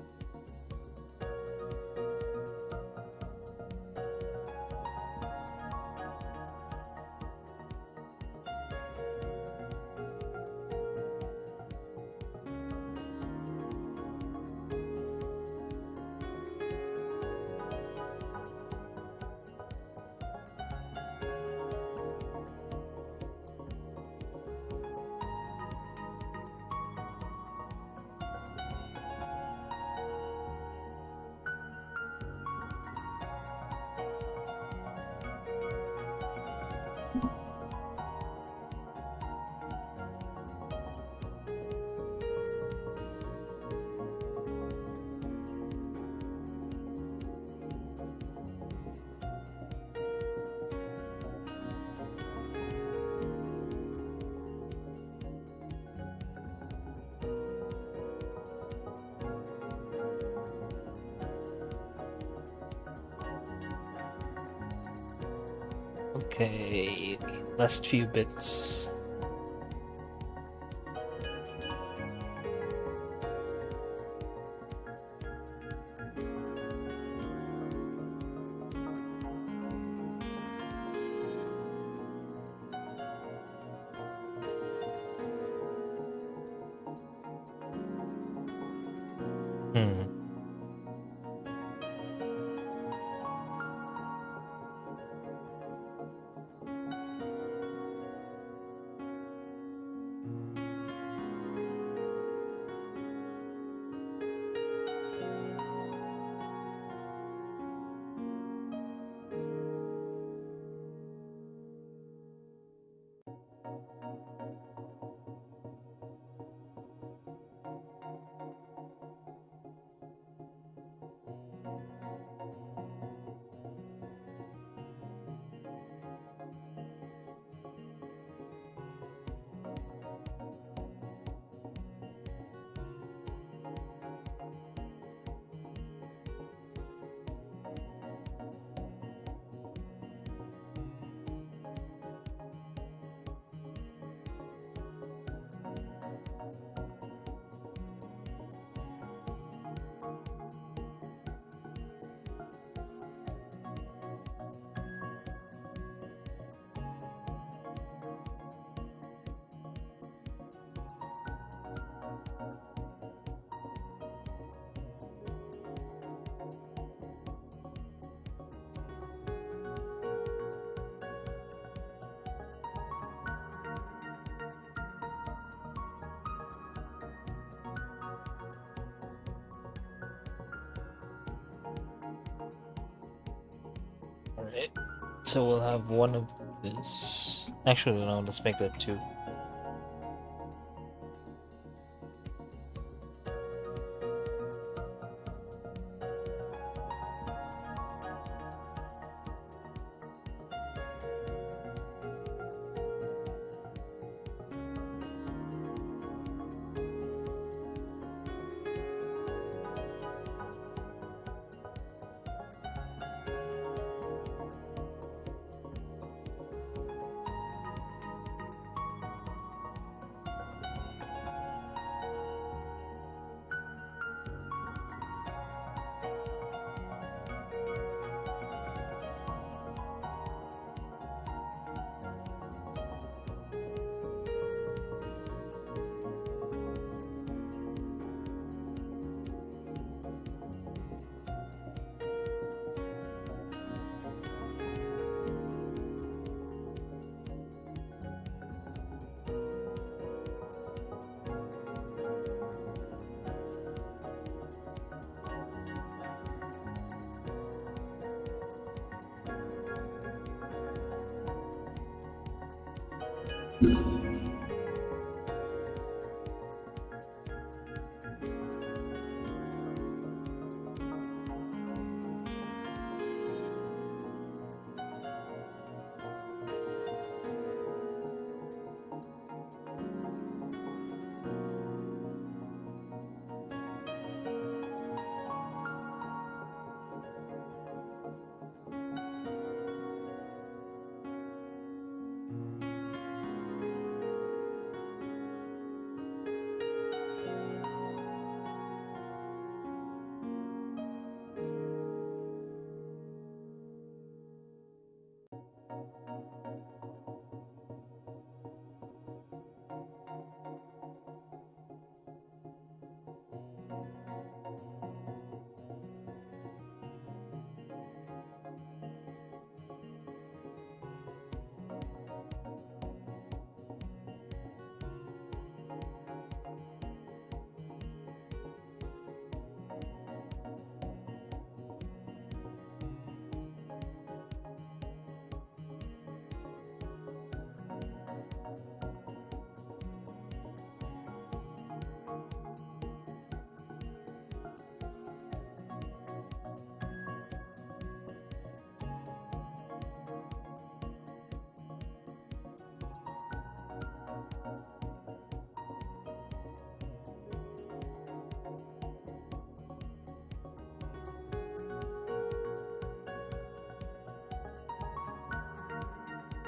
Okay, last few bits. Hmm. Alright, so we'll have one of this. Actually, no, let's make that two.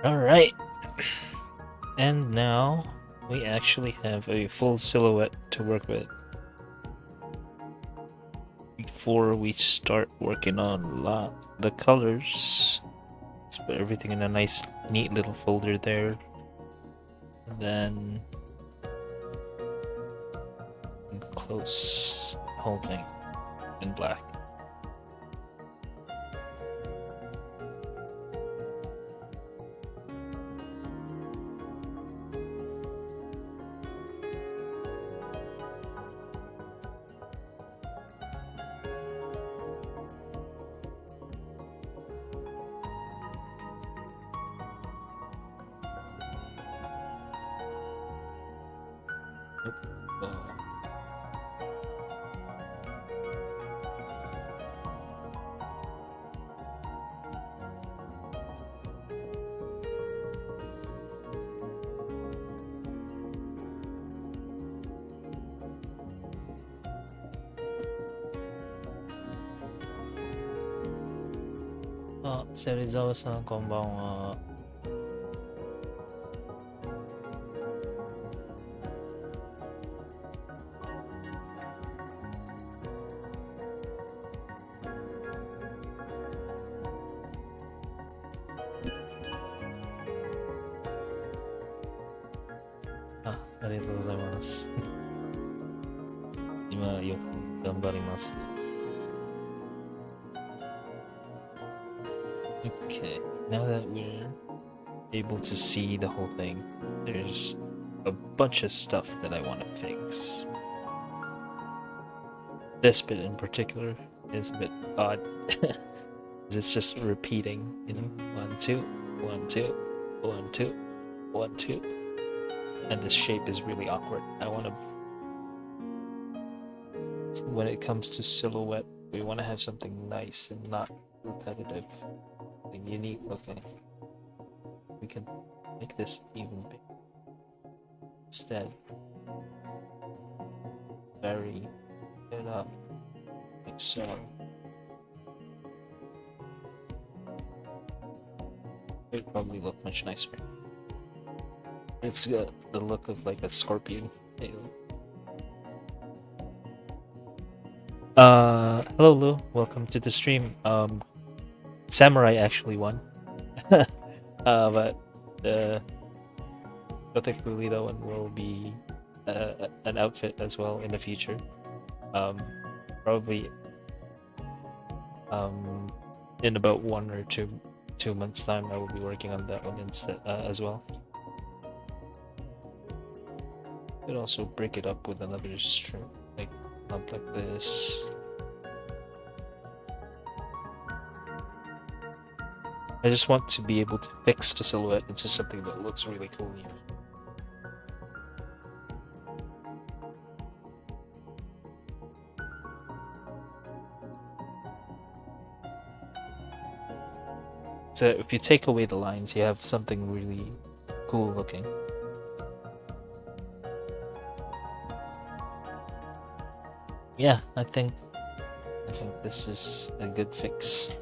Alright, and now we actually have a full silhouette to work with. Before we start working on the colors, let's put everything in a nice, neat little folder there. And then close the whole thing in black. Ah, Serizawa-san, こんばんは。あ、ありがとうございます。今よく頑張ります。Okay, now that we're able to see the whole thing, there's a bunch of stuff that I want to fix. This bit in particular is a bit odd. It's just repeating, you know, 1, 2, 1, 2, 1, 2, 1, 2. And this shape is really awkward. I want to, when it comes to silhouette, we want to have something nice and not repetitive. Something unique looking. We can make this even bigger. Instead, vary it up like so. It would probably look much nicer. It's got the look of like a scorpion tail. Hello Lou, welcome to the stream. Samurai actually won. But Gothic Lolita one will be an outfit as well in the future. Probably in about 1 or 2 months time I will be working on that one instead as well. Could also break it up with another string, like this. I just want to be able to fix the silhouette into something that looks really cool here. So if you take away the lines, you have something really cool looking. Yeah, I think this is a good fix.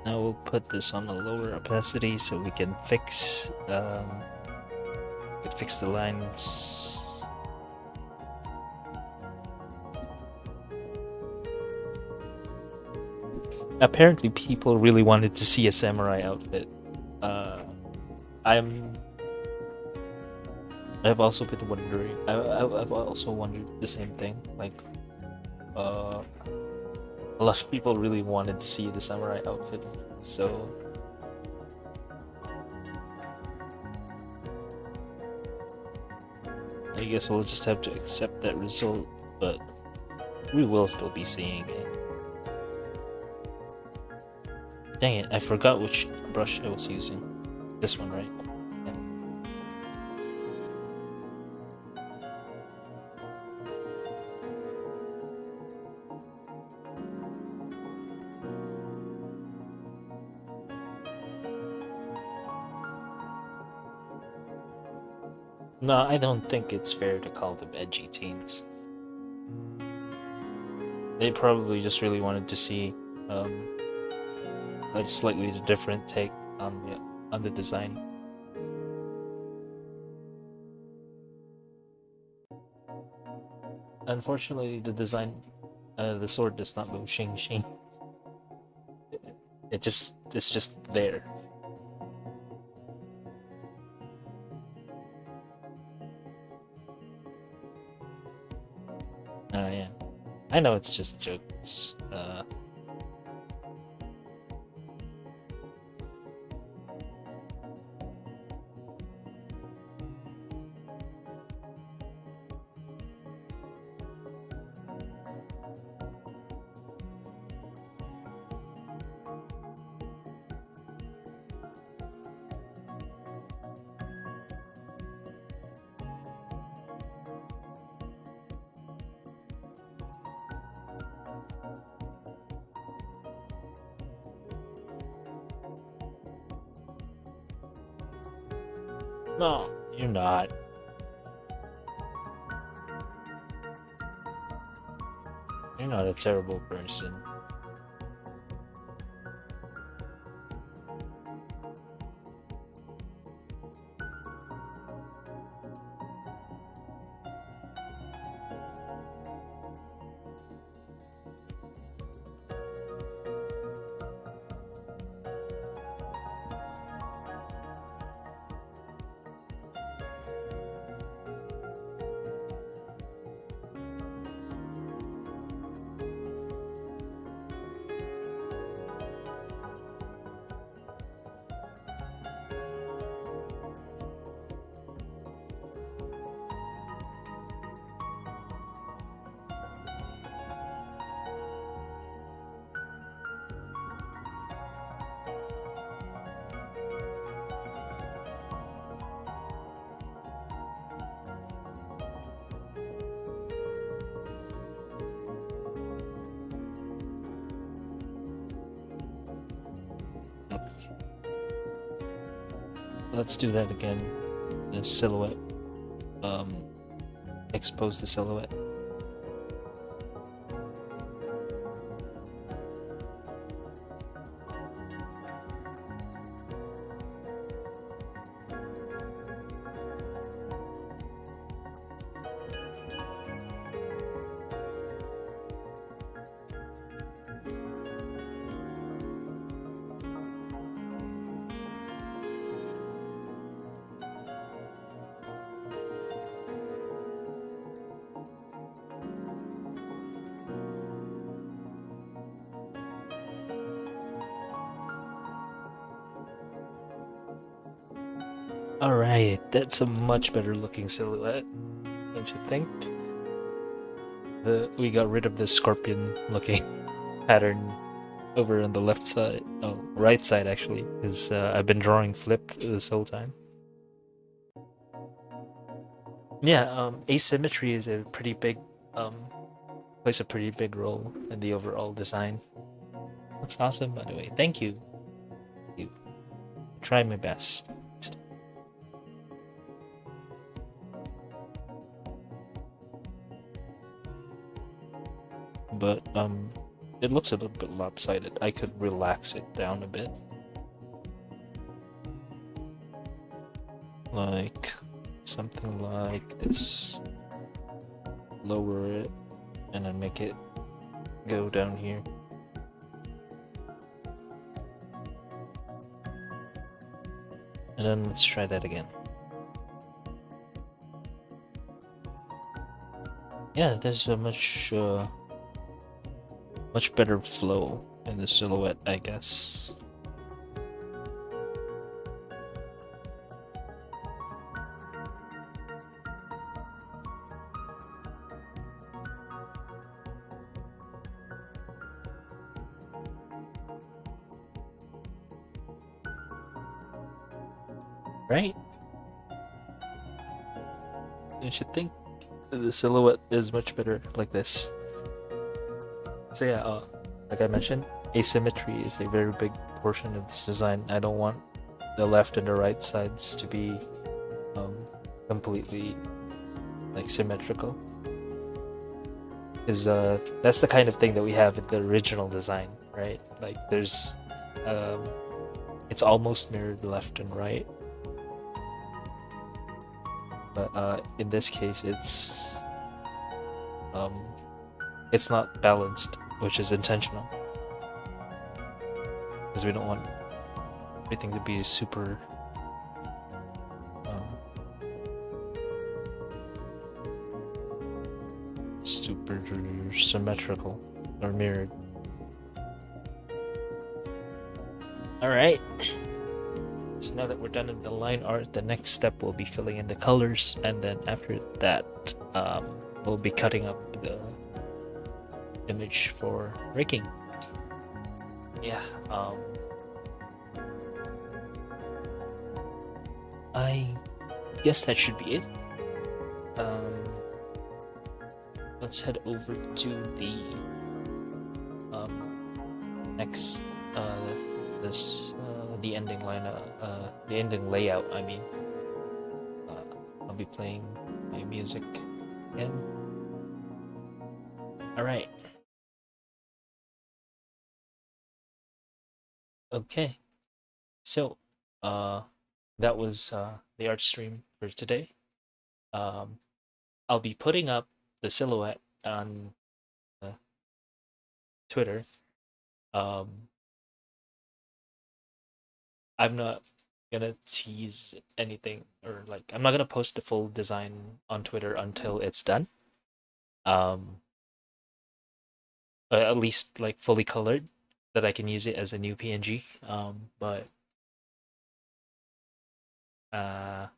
Now we'll put this on a lower opacity so we can fix the lines. Apparently, people really wanted to see a samurai outfit. I've also been wondering. I've also wondered the same thing. Like, a lot of people really wanted to see the samurai outfit, so I guess we'll just have to accept that result, but we will still be seeing it. Dang it, I forgot which brush I was using. This one, right? Yeah. No, I don't think it's fair to call them edgy teens. They probably just really wanted to see a slightly different take on the design. Unfortunately, the design, the sword does not go shing shing. It's just there. Yeah. I know it's just a joke. It's just no, you're not. You're not a terrible person. Let's do that again. The silhouette. Expose the silhouette. Alright, that's a much better looking silhouette, don't you think? We got rid of the scorpion looking pattern over on the left side, oh, right side actually, because I've been drawing flipped this whole time. Yeah, asymmetry is a pretty big, um, plays a pretty big role in the overall design. Looks awesome, by the way. Thank you. You try my best. But it looks a little bit lopsided. I could relax it down a bit. Like something like this. Lower it and then make it go down here. And then let's try that again. Yeah, there's a much better flow in the silhouette, I guess. Right? You should think the silhouette is much better like this. So yeah, like I mentioned, asymmetry is a very big portion of this design. I don't want the left and the right sides to be completely like symmetrical. Because that's the kind of thing that we have in the original design, right? Like there's, it's almost mirrored left and right. But in this case, it's not balanced, which is intentional, because we don't want everything to be super super symmetrical or mirrored. All right. So now that we're done with the line art, the next step will be filling in the colors, and then after that, we'll be cutting up the image for raking. Yeah, I guess that should be it. Let's head over to the next the ending line, the ending layout. I mean, I'll be playing my music again. All right. Okay. So, that was the art stream for today. I'll be putting up the silhouette on Twitter. I'm not gonna tease anything, or like I'm not gonna post the full design on Twitter until it's done. At least like fully colored, that I can use it as a new PNG. But yeah,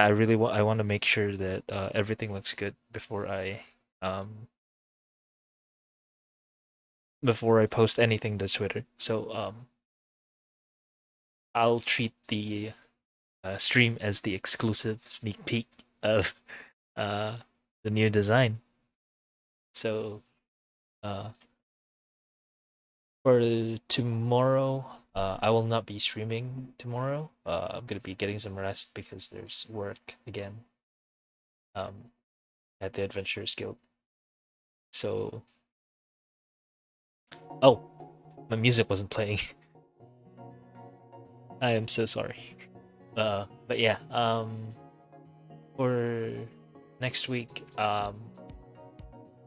I want to make sure that everything looks good before I post anything to Twitter. So I'll treat the stream as the exclusive sneak peek of the new design. So for tomorrow, I will not be streaming tomorrow. I'm gonna be getting some rest because there's work again at the Adventurers Guild. So, oh, my music wasn't playing. I am so sorry. But yeah, for next week,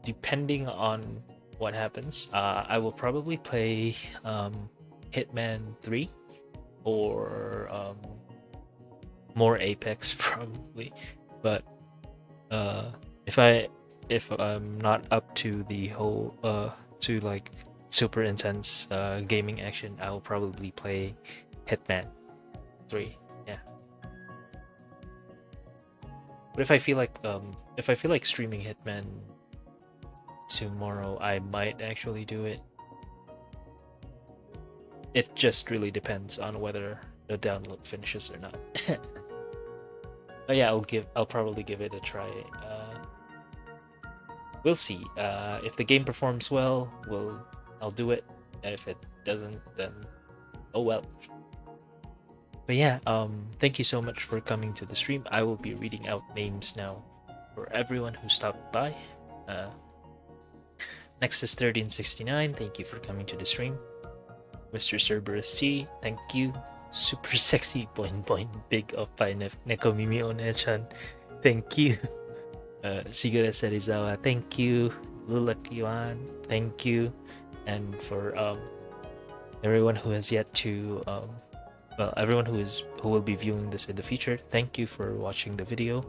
depending on what happens, I will probably play Hitman 3 or more Apex probably. But if I'm not up to the whole to like super intense gaming action, I will probably play Hitman 3. Yeah. But if I feel like streaming Hitman tomorrow I might actually do it. It just really depends on whether the download finishes or not. But yeah, I'll probably give it a try. We'll see. If the game performs well, I'll do it. And if it doesn't, then oh well. But yeah, thank you so much for coming to the stream. I will be reading out names now for everyone who stopped by. Next is 1369. Thank you for coming to the stream. Mr. Cerberus C, thank you. Super sexy boing boing big oppai nekomimi one-chan. Thank you. Shigure Serizawa, thank you. Lulakiwan, thank you. And for everyone who has yet to everyone who will be viewing this in the future, thank you for watching the video.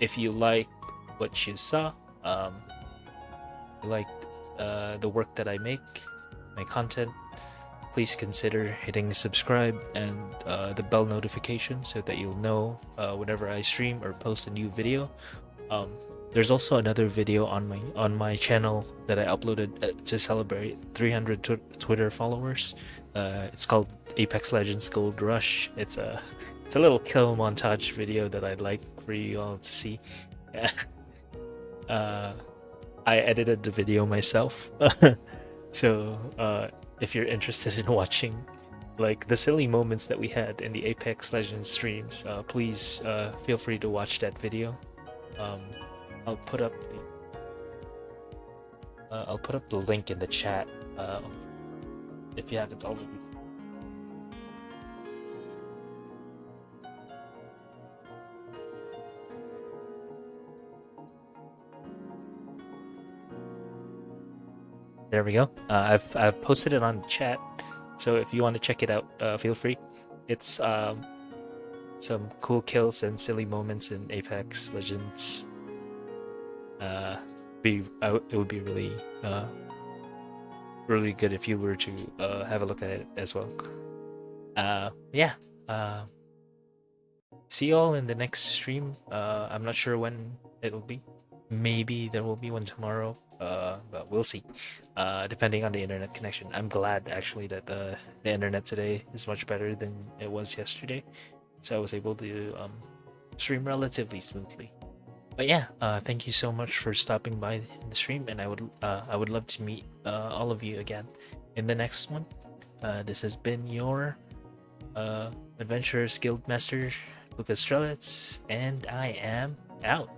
If you like what you saw, you like the work that I make, my content, please consider hitting subscribe and the bell notification so that you'll know whenever I stream or post a new video. There's also another video on my channel that I uploaded to celebrate 300 Twitter followers. It's called Apex Legends Gold Rush. It's a little kill montage video that I'd like for you all to see. I edited the video myself. So if you're interested in watching like the silly moments that we had in the Apex Legends streams, please feel free to watch that video. I'll put up the link in the chat if you haven't already. There we go. I've posted it on the chat, so if you want to check it out, feel free. It's some cool kills and silly moments in Apex Legends. It would be really really good if you were to have a look at it as well. Yeah. See you all in the next stream. I'm not sure when it will be. Maybe there will be one tomorrow, but we'll see, depending on the internet connection. I'm glad actually that the internet today is much better than it was yesterday, so I was able to stream relatively smoothly. But yeah, thank you so much for stopping by in the stream, and I would love to meet all of you again in the next one. This has been your Adventurers Guild Master, Luca, and I am out.